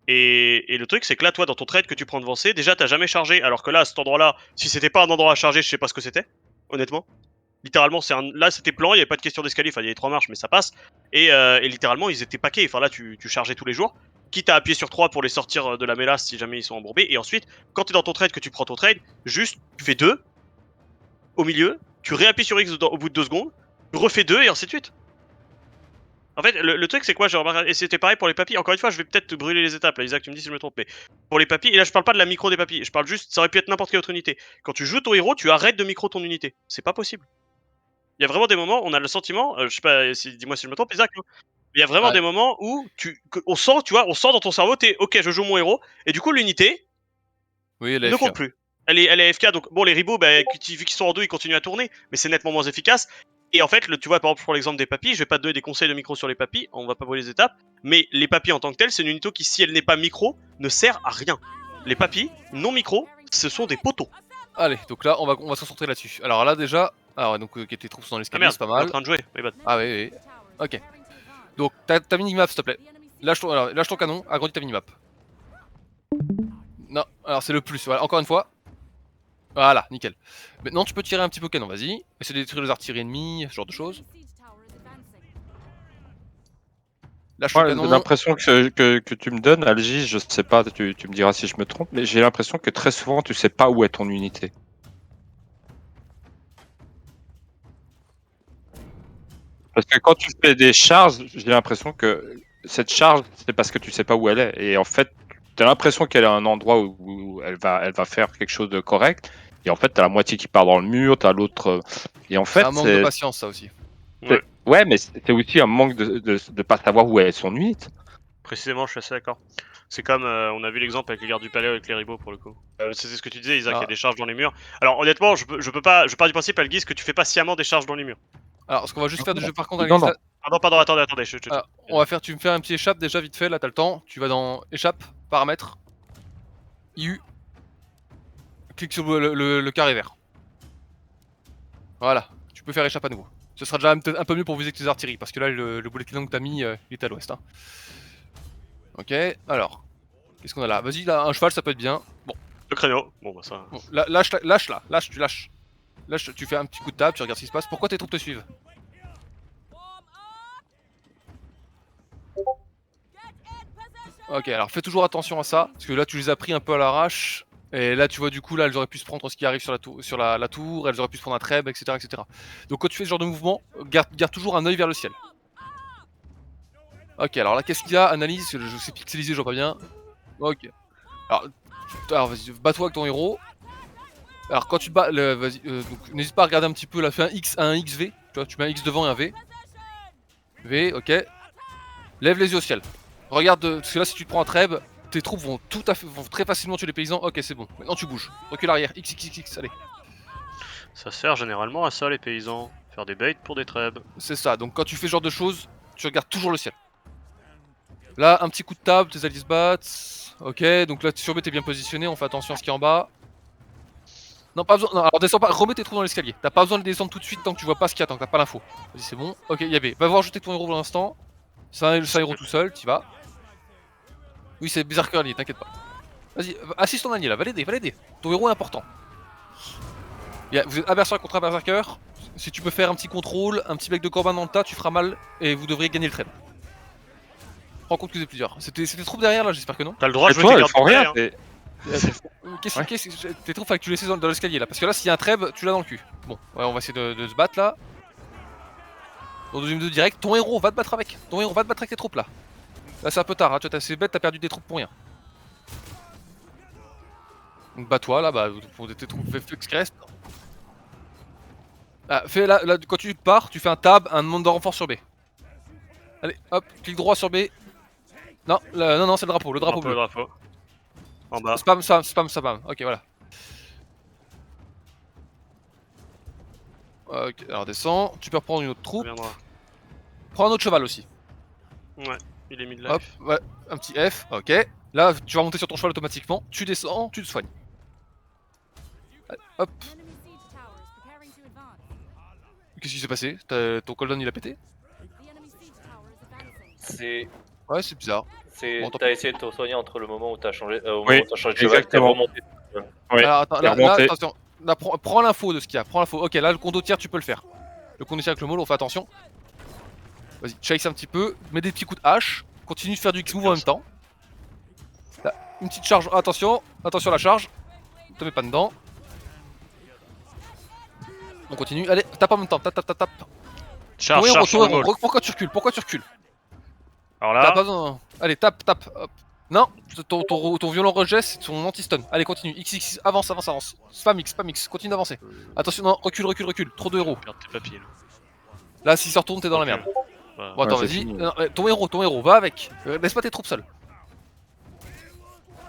Et le truc, c'est que là, toi, dans ton trade que tu prends devant C, déjà, t'as jamais chargé. Alors que là, à cet endroit-là, si c'était pas un endroit à charger, je sais pas ce que c'était, honnêtement. Littéralement, là c'était plan, il n'y avait pas de question d'escalier, enfin il y avait 3 marches, mais ça passe. Et littéralement, ils étaient paquets. Enfin là, tu chargeais tous les jours. Quitte à appuyer sur 3 pour les sortir de la mélasse si jamais ils sont embourbés. Et ensuite, quand tu es dans ton trade, que tu prends ton trade, juste tu fais 2 au milieu, tu réappuies sur X au bout de 2 secondes, tu refais 2 et ainsi de suite. En fait, le truc c'est quoi, j'ai remarqué, et c'était pareil pour les papilles. Encore une fois, je vais peut-être te brûler les étapes là, Isaac, tu me dis si je me trompe, mais pour les papilles, et là je parle pas de la micro des papilles, je parle juste, ça aurait pu être n'importe quelle autre unité. Quand tu joues ton héros, tu arrêtes de micro ton unité. C'est pas possible. Il y a vraiment des moments, on a le sentiment, je sais pas, dis-moi si je me trompe, Isaac, hein, il y a vraiment Ouais. des moments où on sent, tu vois, on sent dans ton cerveau, t'es ok, je joue mon héros, et du coup l'unité Oui, elle est ne FK. compte plus. Elle est AFK, donc bon, les ribots, bah, vu qu'ils sont en deux, ils continuent à tourner, mais c'est nettement moins efficace. Et en fait, tu vois, par exemple, pour l'exemple des papilles, je vais pas te donner des conseils de micro sur les papilles, on va pas brûler les étapes, mais les papilles en tant que telles, c'est une unité qui, si elle n'est pas micro, ne sert à rien. Les papilles, non micro, ce sont des poteaux. Allez, donc là, on va se concentrer là-dessus. Alors là, déjà... Alors, ouais, donc, tes troupes sont dans Ah l'escalier, merde, c'est pas on est en mal. train de jouer, my bad. Ah oui, oui. Ok. Donc, ta minimap, s'il te plaît. Lâche ton canon, agrandis ta minimap. Non, alors c'est le plus, voilà, encore une fois. Voilà, nickel. Maintenant, tu peux tirer un petit peu au canon, vas-y. Essaie de détruire les artilleries ennemies, ce genre de choses. Lâche ton Ouais, canon. l'impression que tu me donnes, Algis, je sais pas, tu me diras si je me trompe, mais j'ai l'impression que très souvent tu sais pas où est ton unité. Parce que quand tu fais des charges, j'ai l'impression que cette charge, c'est parce que tu sais pas où elle est. Et en fait, tu as l'impression qu'elle est à un endroit où elle va faire quelque chose de correct. Et en fait, tu as la moitié qui part dans le mur, tu as l'autre. Et en C'est fait, un manque de patience, ça aussi. ouais, mais c'est aussi un manque de pas savoir où est son unité. Précisément, je suis assez d'accord. C'est comme, on a vu l'exemple avec les gardes du palais avec les ribots pour le coup. C'est ce que tu disais, Isaac, il y a Ah. des charges dans les murs. Alors honnêtement, je pars du principe, Algis, que tu fais pas sciemment des charges dans les murs. Alors, ce qu'on va juste faire du jeu, par contre, Non, Algis, non. là, Pardon, attendez, alors, on va faire, tu me fais un petit échappe déjà vite fait, là t'as le temps. Tu vas dans échappe, paramètres, IU, clique sur le carré vert. Voilà, tu peux faire échappe à nouveau. Ce sera déjà peut-être un peu mieux pour viser que tes artilleries, parce que là le boulet canon que t'as mis, il est à l'ouest. Hein. Ok, alors, qu'est-ce qu'on a là? Vas-y, là, un cheval ça peut être bien. Bon, Le créneau, bon bah ça... bon lâche là, tu lâches. Lâche, tu fais un petit coup de table, tu regardes ce qui se passe. Pourquoi tes troupes te suivent? Ok, alors fais toujours attention à ça, parce que là tu les as pris un peu à l'arrache, et là tu vois du coup là elles auraient pu se prendre ce qui arrive sur la tour, elles auraient pu se prendre un treb, etc., etc. Donc quand tu fais ce genre de mouvement, garde toujours un œil vers le ciel. Ok, alors là qu'est-ce qu'il y a? Analyse, je sais pixelisé, je vois pas bien. Ok. Alors vas-y, bats-toi avec ton héros. Alors quand tu te bats, vas-y, donc n'hésite pas à regarder un petit peu, là fais un X, un XV, tu vois, tu mets un X devant et un V. V, ok. Lève les yeux au ciel. Regarde, parce que là si tu te prends un treb, tes troupes vont très facilement tuer les paysans. Ok, c'est bon. Maintenant tu bouges. Recule arrière. X, allez. Ça sert généralement à ça les paysans, faire des baits pour des trèbes. C'est ça. Donc quand tu fais ce genre de choses, tu regardes toujours le ciel. Là, un petit coup de table, tes alliés se battent. Ok, donc là sur B t'es bien positionné, on fait attention à ce qu'il y a en bas. Non, pas besoin. Non, alors descends pas, remets tes trous dans l'escalier. T'as pas besoin de descendre tout de suite tant que tu vois pas ce qu'il y a, tant que t'as pas l'info. Vas-y, c'est bon. Ok, y'a B. Va voir jeter ton héros pour l'instant. C'est un héros tout seul, t'y vas. Oui, c'est Berserker allié, t'inquiète pas. Vas-y, assiste ton allié là, va l'aider. Ton héros est important. Vous êtes un berserker contre un berserker. Si tu peux faire un petit contrôle, un petit bec de corbin dans le tas, tu feras mal et vous devriez gagner le trade. Prends compte que vous êtes plusieurs. C'était des troupes derrière là, j'espère que non. T'as le droit Et de jouer toi, tes ils gardes font du palais, rien. hein. Tes troupes, faut que tu laisses dans l'escalier là. Parce que là, s'il y a un treb, tu l'as dans le cul. Bon, ouais, on va essayer de se battre là. Au deuxième de direct, ton héros va te battre avec. Ton héros va te battre avec tes troupes là. Là, c'est un peu tard, hein. Tu vois, c'est bête, t'as perdu des troupes pour rien. Donc bats-toi là, bah, pour tes troupes, fais ce qui reste. Ah, fais là, quand tu pars, tu fais un tab, un demande de renfort sur B. Allez, hop, clic droit sur B. Non, non, c'est le drapeau bleu. Le drapeau. En bas. Spam, ok, voilà. Ok, alors descends, tu peux reprendre une autre Ça troupe. viendra. Prends un autre cheval aussi. Ouais, il est mis de Hop, life. ouais, un petit F, ok. Là, tu vas monter sur ton cheval automatiquement, tu descends, tu te soignes. Allez, hop, qu'est-ce qui s'est passé? Ton cooldown il a pété? C'est. Ouais, c'est bizarre. Bon, tant T'as pis. essayé de te soigner entre le moment où t'as changé, au moment Oui, où t'as changé de cheval, t'es exactement. remonté. Ouais. Alors attends, t'es là, remonté. attention. Là, prends l'info de ce qu'il y a, prends l'info. Ok, là, le condottière, tu peux le faire. Le condottière avec le maul, on fait attention. Vas-y, chase un petit peu, mets des petits coups de hache, continue de faire du X-move en même temps. Là, une petite charge, attention, attention à la charge. Te mets pas dedans. On continue, allez, tape en même temps, tape. Charge, Ton charge sur héros, le maul. pourquoi tu recules? Alors T'as là, pas besoin. Allez, tape. Hop. Non, ton violent rejet, c'est son anti-stun. Allez, continue. XX, avance. Spam X, continue d'avancer. Attention, non, recule. Trop de héros. regarde tes papiers. Là. Là, s'il se retourne, t'es dans la Ok. merde. Voilà. Bon, attends, Ouais, c'est vas-y. fini. Ton héros, va avec. Laisse pas tes troupes seules.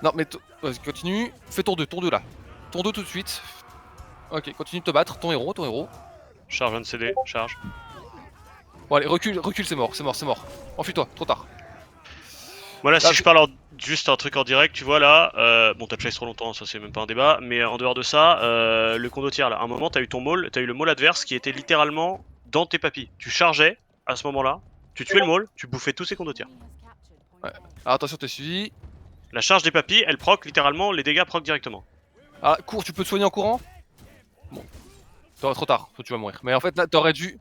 Non, mais vas-y, continue. Fais ton 2 là. Ton 2 tout de suite. Ok, continue de te battre. Ton héros. Charge un CD, charge. Bon, allez, recule, c'est mort. Enfuis-toi, trop tard. Voilà, Là, si je parle juste un truc en direct, tu vois là, bon t'as chase trop longtemps, ça c'est même pas un débat, mais en dehors de ça, le condottière là, à un moment t'as eu ton maul, t'as eu le maul adverse qui était littéralement dans tes papilles. Tu chargeais à ce moment-là, tu tuais le maul, tu bouffais tous ses condotières. Alors, attention, t'es suivi. La charge des papilles, elle proc littéralement, les dégâts proc directement. Ah, cours, tu peux te soigner en courant? Bon. Trop tard, tu vas mourir. Mais en fait, là, t'aurais dû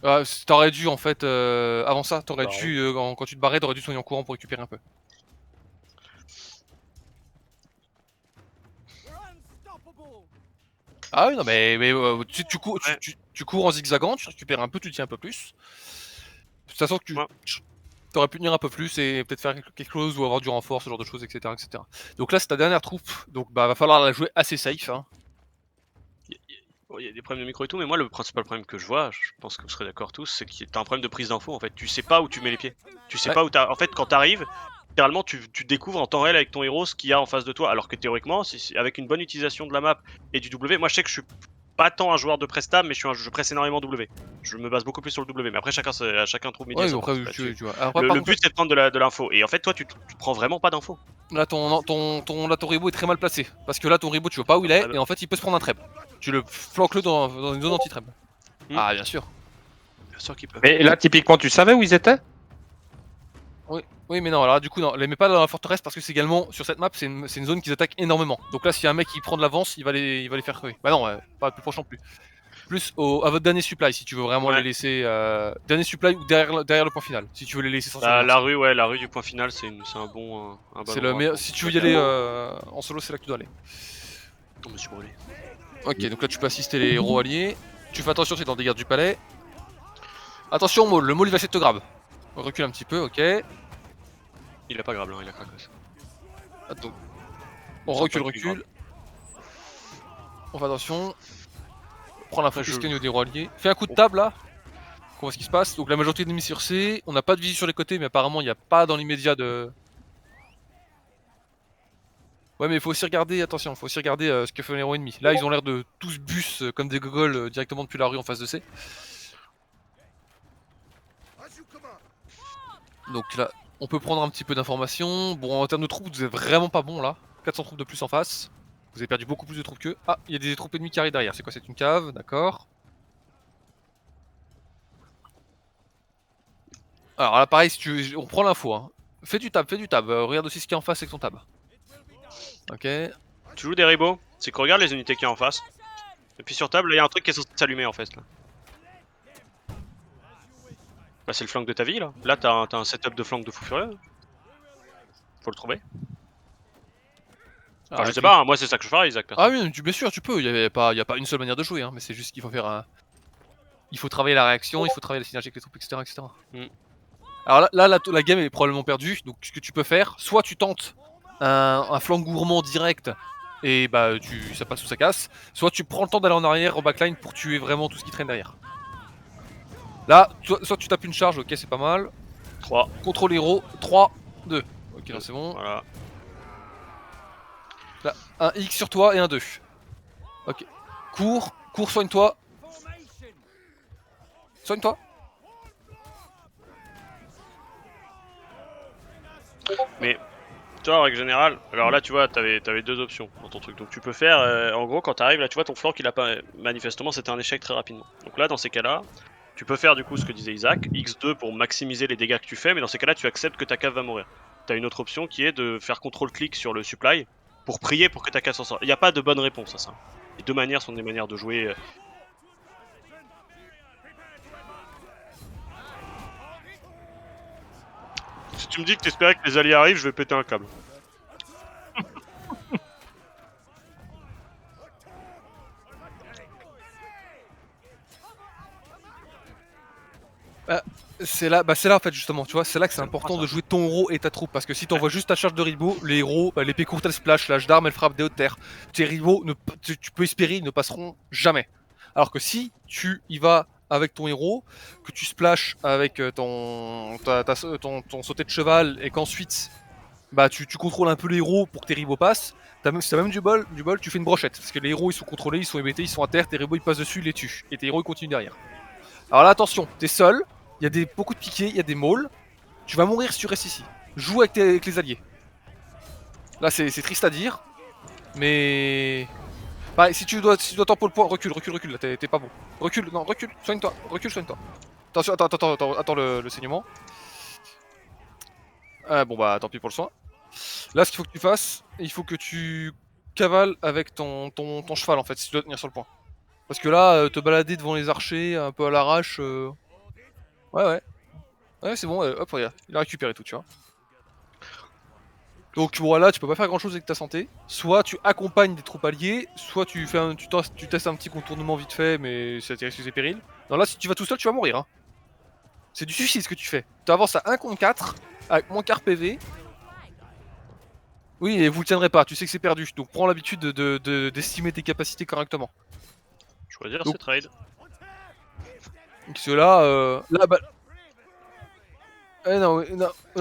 en fait, avant ça, t'aurais Barrer. dû, quand tu te barrais, t'aurais dû soigner en courant pour récupérer un peu. Ah oui, non, mais Ouais. tu cours en zigzagant, tu récupères un peu, tu tiens un peu plus. De toute façon, Ouais. t'aurais pu tenir un peu plus et peut-être faire quelque chose ou avoir du renfort, ce genre de choses, etc. Donc là, c'est ta dernière troupe, donc bah va falloir la jouer assez safe. Hein. Bon, il y a des problèmes de micro et tout, mais moi le principal problème que je vois, je pense que vous serez d'accord tous, c'est que t'as un problème de prise d'info en fait. Tu sais pas où tu mets les pieds. Tu sais Ouais. pas où t'as. En fait, quand t'arrives, littéralement, tu découvres en temps réel avec ton héros ce qu'il y a en face de toi. Alors que théoriquement, avec une bonne utilisation de la map et du W, moi je sais que je suis pas tant un joueur de presta, mais je presse énormément W. Je me base beaucoup plus sur le W, mais après chacun trouve midi à Ouais, sa après, porte là-dessus. tu vois. Après, Le, par le contre, but c'est de prendre de l'info. Et en fait, toi, tu prends vraiment pas d'info. là, ton ribot est très mal placé. Parce que là, ton ribot, tu vois pas où il est, et en fait, il peut se prendre un treb. Tu le flanques-le dans une zone anti-treb. Ah, bien sûr. Bien sûr qu'il peut. Mais là, typiquement, tu savais où ils étaient? Oui, mais non, alors du coup, non, les mets pas dans la forteresse parce que c'est également, sur cette map, c'est une zone qu'ils attaquent énormément. Donc là, si un mec qui prend de l'avance, il va les faire crever. Bah non, pas plus proche non plus. Plus à votre dernier supply, si tu veux vraiment Ouais. les laisser. Dernier supply ou derrière le point final, si tu veux les laisser sans La rue, ouais, la rue du point final, c'est un bon C'est endroit le meilleur. pour- Si tu veux y aller en solo, c'est là que tu dois aller. Oh, monsieur brûlé. Ok, donc là, tu peux assister les héros alliés. Tu fais attention, c'est dans des gardes du palais. Attention, Maul, le Maul il va essayer de te grab. Recule un petit peu, ok. Il a pas grave, hein, il a craqué. Attends. On Ça recule. va pas être On fait attention. Prends la Après, focus je- scan des héros alliés. Fais un coup de table là. On voit ce qui se passe. Donc la majorité d'ennemis sur C. On n'a pas de visu sur les côtés, mais apparemment il n'y a pas dans l'immédiat de. Ouais, mais il faut aussi regarder, attention, faut aussi regarder ce que font les héros ennemis. Là, ils ont l'air de tous bus comme des gogoles directement depuis la rue en face de C. Donc là, on peut prendre un petit peu d'informations. Bon, en termes de troupes, vous êtes vraiment pas bon là. 400 troupes de plus en face. Vous avez perdu beaucoup plus de troupes qu'eux. Ah, il y a des troupes ennemies qui arrivent derrière. C'est quoi? C'est une cave, d'accord. Alors là, pareil, si tu... on prend l'info. Hein. Fais du tab. Regarde aussi ce qu'il y a en face avec ton tab. Ok. Tu joues des ribos, c'est qu'on regarde les unités qu'il y a en face. Et puis sur table, il y a un truc qui est censé s'allumer en fait. Là. Bah, c'est le flank de ta vie là. Là, t'as un setup de flank de fou furieux. Faut le trouver. Enfin, je sais pas, hein, moi c'est ça que je ferais, Isaac. Ah oui, bien sûr, tu peux. Il y a pas une seule manière de jouer. Hein, mais c'est juste qu'il faut faire un. Il faut travailler la réaction, il faut travailler la synergie avec les troupes, etc. Mm. Alors là, la game est probablement perdue. Donc ce que tu peux faire, soit tu tentes un flanc gourmand direct et bah ça passe ou ça casse. Soit tu prends le temps d'aller en arrière, en backline pour tuer vraiment tout ce qui traîne derrière. Là, soit tu tapes une charge, ok, c'est pas mal. 3. Contrôle héros, 3, 2. Ok, là c'est bon. Voilà. Là, un X sur toi et un 2. Ok. Cours, soigne-toi. Soigne-toi. Mais, toi, en règle générale, alors là, tu vois, t'avais deux options dans ton truc. Donc tu peux faire, en gros, quand t'arrives, là, tu vois, ton flank, il a pas. Manifestement, c'était un échec très rapidement. Donc là, dans ces cas-là, tu peux faire du coup ce que disait Isaac, X2 pour maximiser les dégâts que tu fais, mais dans ces cas-là, tu acceptes que ta cave va mourir. T'as une autre option qui est de faire contrôle-clic sur le supply pour prier pour que ta cave s'en sorte. Il n'y a pas de bonne réponse à ça. Les deux manières sont des manières de jouer. Si tu me dis que t'espérais que les alliés arrivent, je vais péter un câble. C'est là en fait justement, tu vois, c'est là que c'est important de jouer ton héros et ta troupe, parce que si t'envoies juste ta charge de ribot, les héros, l'épée courte elle splash, l'âge d'armes elle frappe des hautes terres. Tes rivaux, tu peux espérer, ils ne passeront jamais. Alors que si tu y vas avec ton héros, que tu splashes avec ton sauté de cheval et qu'ensuite bah tu contrôles un peu les héros pour que tes rivaux passent, si t'as même du bol, tu fais une brochette, parce que les héros ils sont contrôlés, ils sont hébétés, ils sont à terre, tes rivaux ils passent dessus, ils les tuent, et tes héros ils continuent derrière. Alors là attention, t'es seul, il y a beaucoup de piquets, il y a des mauls. Tu vas mourir si tu restes ici. Joue avec les alliés. Là, c'est triste à dire. Mais... Pareil, si tu dois t'en pour le point, recule, là, t'es pas bon. Recule, non, recule, soigne-toi, soigne-toi. Attention, attends le saignement. Bon bah, tant pis pour le soin. Là, ce qu'il faut que tu fasses, il faut que tu cavales avec ton cheval, en fait, si tu dois tenir sur le point. Parce que là, te balader devant les archers, un peu à l'arrache... Ouais. Ouais, c'est bon, hop, regarde, il a récupéré tout, tu vois. Donc voilà, tu peux pas faire grand chose avec ta santé. Soit tu accompagnes des troupes alliées, soit tu testes un petit contournement vite fait, mais ça risque ses périls. Non, là, si tu vas tout seul, tu vas mourir. Hein. C'est du suicide ce que tu fais. Tu avances à 1 contre 4, avec moins 4 PV. Oui, et vous le tiendrez pas, tu sais que c'est perdu. Donc prends l'habitude d'estimer tes capacités correctement. Choisir Donc, ses trades. Donc cela, là, bah... non,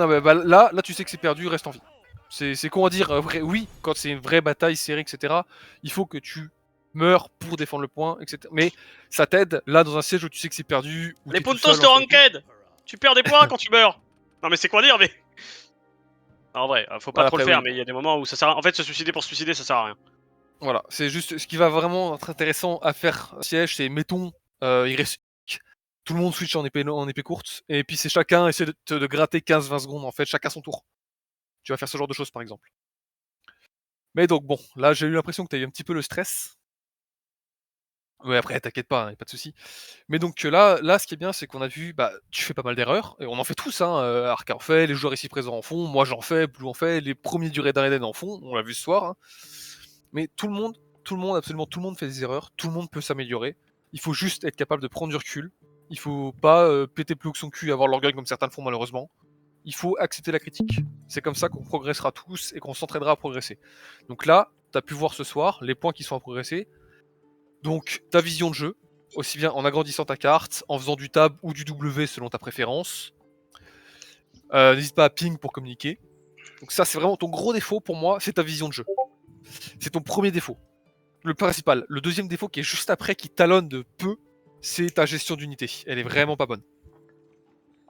mais bah, là, tu sais que c'est perdu, reste en vie. C'est con à dire, oui, quand c'est une vraie bataille serrée, etc., il faut que tu meurs pour défendre le point, etc. Mais ça t'aide, là, dans un siège où tu sais que c'est perdu, où Les t'es tout puntos seul, de en solitude. ranked. Tu perds des points quand tu meurs. Non mais c'est quoi dire, mais... En vrai, faut pas Voilà, trop le après, faire, oui. mais il y a des moments où ça sert à... En fait, se suicider pour se suicider, ça sert à rien. Voilà, c'est juste ce qui va vraiment être intéressant à faire siège, c'est mettons, il reste tout le monde switch en épée courte, et puis c'est chacun essaie de gratter 15-20 secondes, en fait, chacun son tour. Tu vas faire ce genre de choses, par exemple. Mais donc bon, là j'ai eu l'impression que t'as eu un petit peu le stress. Ouais, après t'inquiète pas, hein, pas de souci. Mais donc là ce qui est bien c'est qu'on a vu, bah tu fais pas mal d'erreurs, et on en fait tous, hein, Arc en fait, les joueurs ici présents en font, moi j'en fais, Blue en fait, les premiers du Red Eden en font, on l'a vu ce soir. Hein. Mais tout le monde, absolument tout le monde fait des erreurs, tout le monde peut s'améliorer. Il faut juste être capable de prendre du recul. Il faut pas péter plus haut que son cul et avoir l'orgueil comme certains le font malheureusement. Il faut accepter la critique. C'est comme ça qu'on progressera tous et qu'on s'entraînera à progresser. Donc là, tu as pu voir ce soir les points qui sont à progresser. Donc ta vision de jeu, aussi bien en agrandissant ta carte, en faisant du tab ou du W selon ta préférence. N'hésite pas à ping pour communiquer. Donc ça c'est vraiment ton gros défaut pour moi, c'est ta vision de jeu. C'est ton premier défaut. Le principal. Le deuxième défaut qui est juste après, qui talonne de peu, c'est ta gestion d'unité. Elle est vraiment pas bonne.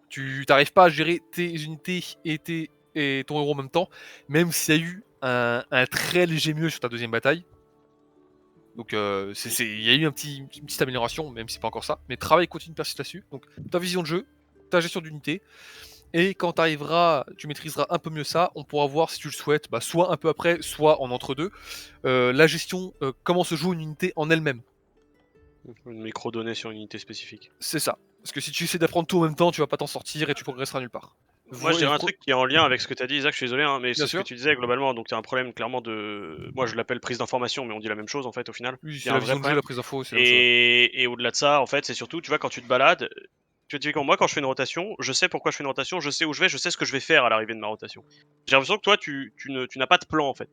Tu n'arrives pas à gérer tes unités et ton héros en même temps, même s'il y a eu un très léger mieux sur ta deuxième bataille. Donc il y a eu une petite amélioration, même si c'est pas encore ça. Mais travail continue, persiste là-dessus. Donc ta vision de jeu, ta gestion d'unité. Et quand tu maîtriseras un peu mieux ça, on pourra voir si tu le souhaites, bah, soit un peu après, soit en entre-deux, la gestion, comment se joue une unité en elle-même. Une micro-donnée sur une unité spécifique. C'est ça. Parce que si tu essaies d'apprendre tout en même temps, tu vas pas t'en sortir et tu progresseras nulle part. Moi, je dirais un truc qui est en lien avec ce que t'as dit, Isaac, je suis désolé, hein, mais c'est ce que tu disais globalement, donc t'as un problème clairement de... Moi, je l'appelle prise d'information, mais on dit la même chose, en fait, au final. Oui, Il y c'est a la un vrai vision de jeu, problème. la prise d'info, c'est la même chose. Et au-delà de ça, en fait, c'est surtout, tu vois, quand tu te balades, tu vois, typiquement, moi, quand je fais une rotation, je sais pourquoi je fais une rotation, je sais où je vais, je sais ce que je vais faire à l'arrivée de ma rotation. J'ai l'impression que toi, tu n'as pas de plan, en fait.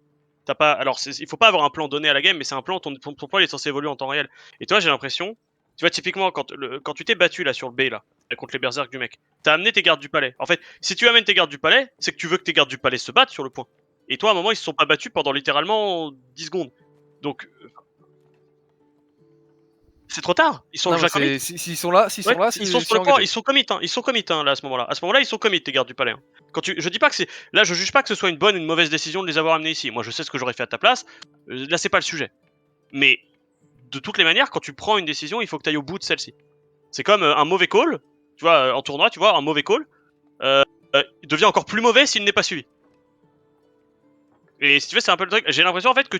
T'as pas... Alors, il faut pas avoir un plan donné à la game, mais c'est un plan, ton plan il est censé évoluer en temps réel. Et toi, j'ai l'impression, tu vois, typiquement, quand tu t'es battu là sur le B, là, contre les berserk du mec, t'as amené tes gardes du palais. En fait, si tu amènes tes gardes du palais, c'est que tu veux que tes gardes du palais se battent sur le point. Et toi, à un moment, ils se sont pas battus pendant littéralement 10 secondes. Donc, c'est trop tard. Ils sont Non, déjà mais commit. s'ils sont là, Ils sont sur le point, ils sont commit, hein. Ils sont commit, hein, là, à ce moment-là. À ce moment-là, ils sont commit, tes gardes du palais. Hein. Je dis pas que c'est. Là, je juge pas que ce soit une bonne ou une mauvaise décision de les avoir amenés ici. Moi, je sais ce que j'aurais fait à ta place. Là, c'est pas le sujet. Mais, de toutes les manières, quand tu prends une décision, il faut que tu ailles au bout de celle-ci. C'est comme un mauvais call. Tu vois, en tournoi, tu vois, un mauvais call. Il devient encore plus mauvais s'il n'est pas suivi. Et si tu veux, c'est un peu le truc. J'ai l'impression en fait que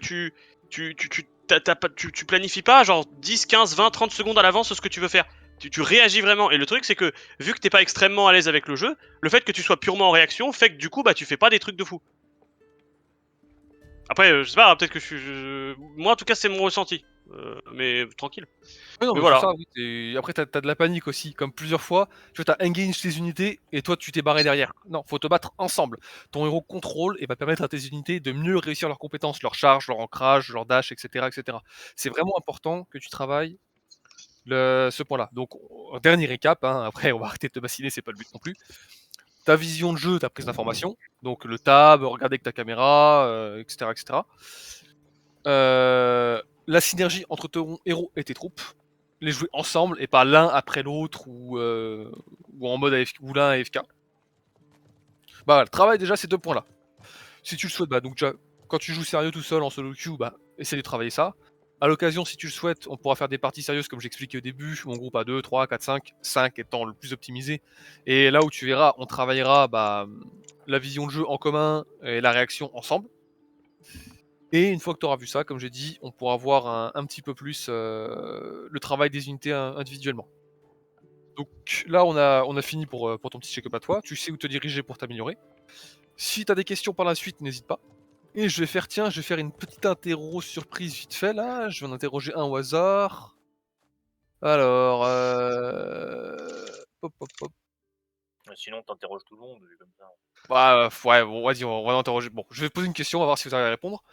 tu planifies pas genre 10, 15, 20, 30 secondes à l'avance ce que tu veux faire. Tu réagis vraiment. Et le truc, c'est que vu que t'es pas extrêmement à l'aise avec le jeu, le fait que tu sois purement en réaction fait que du coup, bah, tu fais pas des trucs de fou. Après, je sais pas, peut-être que moi, en tout cas, c'est mon ressenti. Mais tranquille. Oui, non, Mais mais voilà. c'est ça, oui, après t'as de la panique aussi, comme plusieurs fois, tu vois, t'as engage tes unités et toi tu t'es barré derrière. Non, faut te battre ensemble. Ton héros contrôle et va permettre à tes unités de mieux réussir leurs compétences, leur charge, leur ancrage, leur dash, etc. etc. C'est vraiment important que tu travailles ce point-là. Donc, dernier récap, hein, après on va arrêter de te bassiner, c'est pas le but non plus. Ta vision de jeu, ta prise d'information, donc le tab, regarder avec ta caméra, etc. etc. La synergie entre ton héros et tes troupes, les jouer ensemble et pas l'un après l'autre ou en mode AFK, ou l'un AFK. Bah voilà, travaille déjà ces 2 points-là. Si tu le souhaites, bah donc déjà, quand tu joues sérieux tout seul en solo queue, bah essaie de travailler ça. À l'occasion, si tu le souhaites, on pourra faire des parties sérieuses comme j'expliquais au début, où on groupe à 2, 3, 4, 5, 5 étant le plus optimisé. Et là où tu verras, on travaillera la vision de jeu en commun et la réaction ensemble. Et une fois que tu auras vu ça, comme j'ai dit, on pourra voir un petit peu plus le travail des unités individuellement. Donc là, on a fini pour ton petit check-up à toi. Tu sais où te diriger pour t'améliorer. Si tu as des questions par la suite, n'hésite pas. Et je vais faire une petite interro surprise vite fait là. Je vais en interroger un au hasard. Alors, hop, hop, hop. Sinon, t'interroges tout le monde, comme ça. Bah, ouais, bon, vas-y, on va interroger. Bon, je vais poser une question, on va voir si vous arrivez à répondre.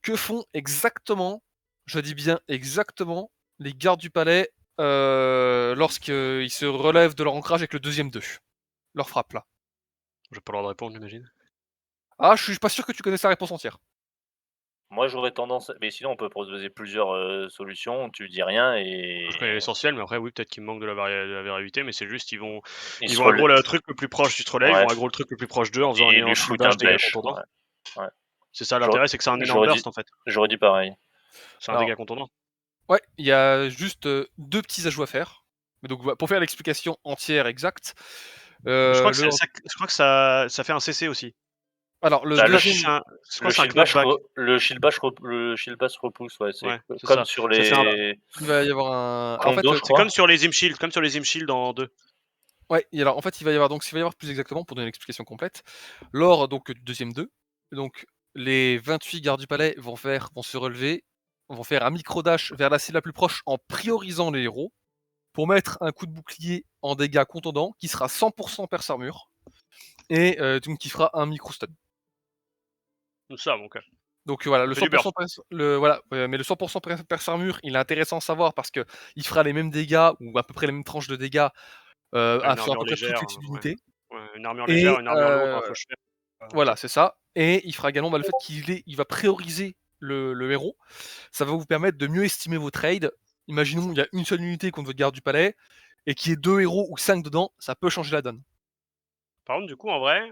Que font exactement, je dis bien exactement, les gardes du palais lorsqu'ils se relèvent de leur ancrage avec le deuxième 2? Leur frappe là. J'ai pas le droit de répondre, j'imagine. Ah, je suis pas sûr que tu connaisses la réponse entière. Moi, j'aurais tendance. Mais sinon, on peut proposer plusieurs solutions. Tu dis rien et. Je connais l'essentiel, mais après, oui, peut-être qu'il me manque de la variabilité, mais c'est juste, ils vont se aggro relèvent. le truc le plus proche du trolley, ils Ouais. vont aggro le truc le plus proche d'eux en faisant Et un lui shield shoot bash un dégâts bêche. contondants. Ouais. C'est ça l'intérêt, c'est que c'est un énorme j'aurais burst dit- en fait. J'aurais dit pareil. C'est un Alors, dégât contondant. Ouais, il y a juste 2 petits ajouts à faire. Mais donc, pour faire l'explication entière exacte, Je crois que, le je crois que ça fait un CC aussi. alors le Bah, Je crois que deuxième, c'est un, je crois Le que c'est un shield bash, knockback. le shield bash, le shield bash repousse, ouais, c'est Ouais, c'est comme ça. sur Ça fait un- les il va y avoir un en fait, condos, je C'est crois. comme sur les Imshield, en 2. ouais, et alors en fait, il va y avoir plus exactement, pour donner l'explication complète, lors donc du deuxième 2, donc les 28 gardes du palais vont se relever, vont faire un micro dash vers la cible la plus proche en priorisant les héros, pour mettre un coup de bouclier en dégâts contondants qui sera 100% perce armure et donc qui fera un micro stun. Ça, donc. Donc voilà, Ça le fait du 100% burst. mais le 100% perce armure, il est intéressant à savoir parce que il fera les mêmes dégâts ou à peu près les mêmes tranches de dégâts Une sur à peu armure près toutes légère, les types ouais. d'unités. Ouais, une armure Et légère, une armure lourde, un faucheur. voilà, c'est ça. Et il fera également le fait il va prioriser le héros. Ça va vous permettre de mieux estimer vos trades. Imaginons il y a une seule unité contre votre garde du palais et qu'il y ait 2 héros ou 5 dedans, ça peut changer la donne. Par contre, du coup, en vrai,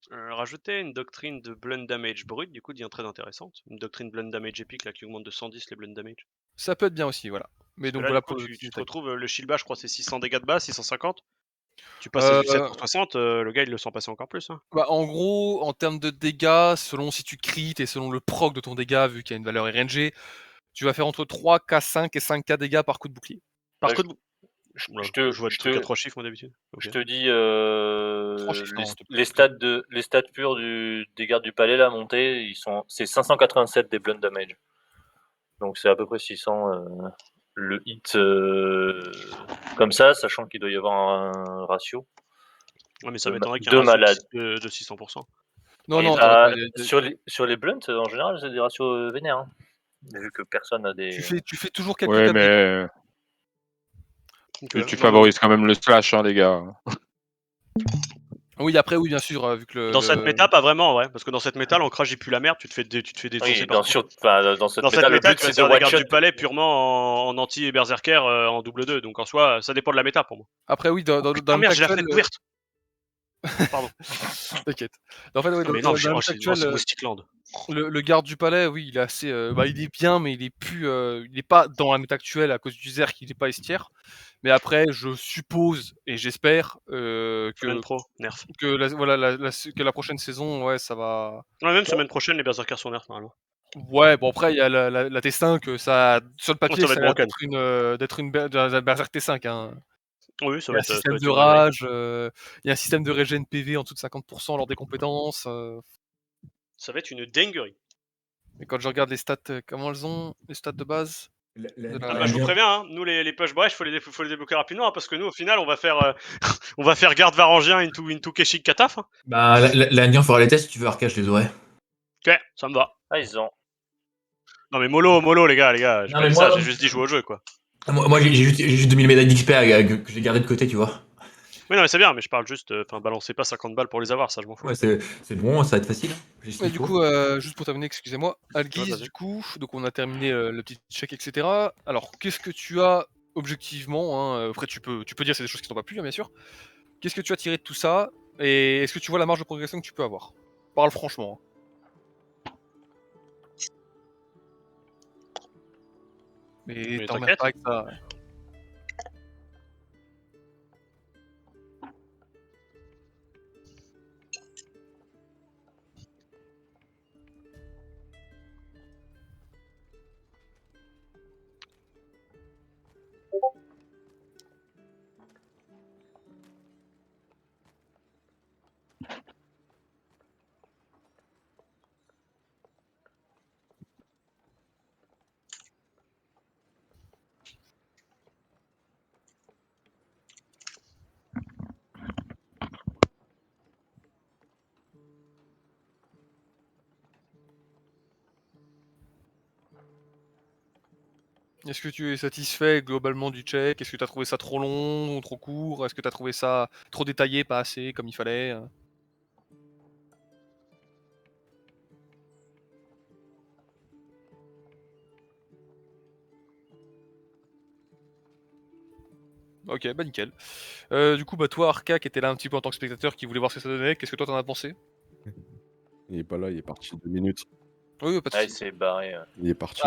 rajouter une doctrine de blunt damage brut, du coup, devient très intéressante. Une doctrine blunt damage épique là qui augmente de 110 les blunt damage. Ça peut être bien aussi, voilà. Mais Parce que donc là, voilà du coup, pour le tu petit te détail. retrouves, le shield bash, je crois, c'est 600 dégâts de base, 650. Tu passes à du 7 pour 60, le gars, il le sent passer encore plus. Hein. Bah, en gros, en termes de dégâts, selon si tu crit et selon le proc de ton dégât, vu qu'il y a une valeur RNG, tu vas faire entre 3K5 et 5K dégâts par coup de bouclier. Par Ouais, contre, je je vois des trucs à 3 chiffres, moi, d'habitude. je Ok. te dis Franchis, non, les stats purs des gardes du palais là montés, c'est 587 des blunt damage. Donc c'est à peu près 600 le hit comme ça, sachant qu'il doit y avoir un ratio Ouais, mais ça m'étonnerait qu'il y ait de un ratio malade. de 600%. Non, Et non, bah, t'inquiète, sur les blunts, en général, c'est des ratios vénères. Hein. Vu que personne n'a des. tu fais toujours quelques Ouais, cas de dégâts. mais Donc, tu non, mais favorises quand même le slash, hein, les gars. Oui, après, oui, bien sûr, vu que dans cette méta, pas vraiment, ouais. Parce que dans cette méta, l'ancrage il pue la merde, tu te fais défoncer Oui, par tout. dans cette Dans cette le méta, but tu vas c'est te de faire des one gardes shot. du palais purement en anti-berserker en double 2. Donc en soi, ça dépend de la méta pour moi. Après, oui, dans Putain, le méta merde, j'ai la actuel, fenêtre ouverte. Pardon. t'inquiète. En fait, ouais, Mais non, dans le méta c'est actuel, Moustique Land. le garde du palais, oui, il est assez, il est bien, mais il est plus, il est pas dans la méta actuelle à cause du Zerg, il est pas estière. Mais après, je suppose et j'espère Semaine pro, nerf. que la prochaine saison, ouais, ça va. Ouais, même semaine prochaine, les berserkers sont nerfs normalement. Ouais, bon après il y a la T5, ça sur le Ça papier va ça être a l'air broken. d'être une d'un berserk T5, hein. Oui, ça Il y va a un être, ça va système être de une dinguerie. rage, il y a un système de régène PV en dessous de 50% lors des compétences, Ça va être une dinguerie. et quand je regarde les stats, comment elles ont, les stats de base de Ah bah, je vous la préviens, hein, nous les push brèches, faut les débloquer rapidement, hein, parce que nous au final on va faire on va faire garde varangien into Keshik Kataf. Hein. Bah, la nuit, on fera les tests si tu veux, Arca, je les aurai. Ok, ça me va. Ah, ils ont. Non mais mollo les gars, j'ai Non, pas mais dit ça, moi, j'ai juste dit jouer au jeu quoi. moi j'ai juste 2000 médailles d'XP que j'ai gardé de côté, tu vois. Oui non mais c'est bien, mais je parle juste, enfin balancez pas 50 balles pour les avoir, ça je m'en fous. Ouais, c'est bon, ça va être facile. J'ai ce Et qu'il du faut. coup, juste pour terminer, excusez-moi, Ouais, Algiz, vas-y. du coup, donc on a terminé le petit check, etc. Alors, qu'est-ce que tu as objectivement, hein, après tu peux dire c'est des choses qui t'ont pas plu, hein, bien sûr. Qu'est-ce que tu as tiré de tout ça et est-ce que tu vois la marge de progression que tu peux avoir? Parle franchement. Hein. Mais Mais t'emmerdes t'inquiète. pas avec ça. Est-ce que tu es satisfait globalement du check? Est-ce que tu as trouvé ça trop long ou trop court? Est-ce que tu as trouvé ça trop détaillé, pas assez, comme il fallait? Ok, bah nickel. Du coup, bah toi, Arca, qui était là un petit peu en tant que spectateur, qui voulait voir ce que ça donnait, qu'est-ce que toi t'en as pensé? Il est pas là, il est parti 2 minutes. Oui, pas de Ah, il soucis. s'est barré. Il est parti.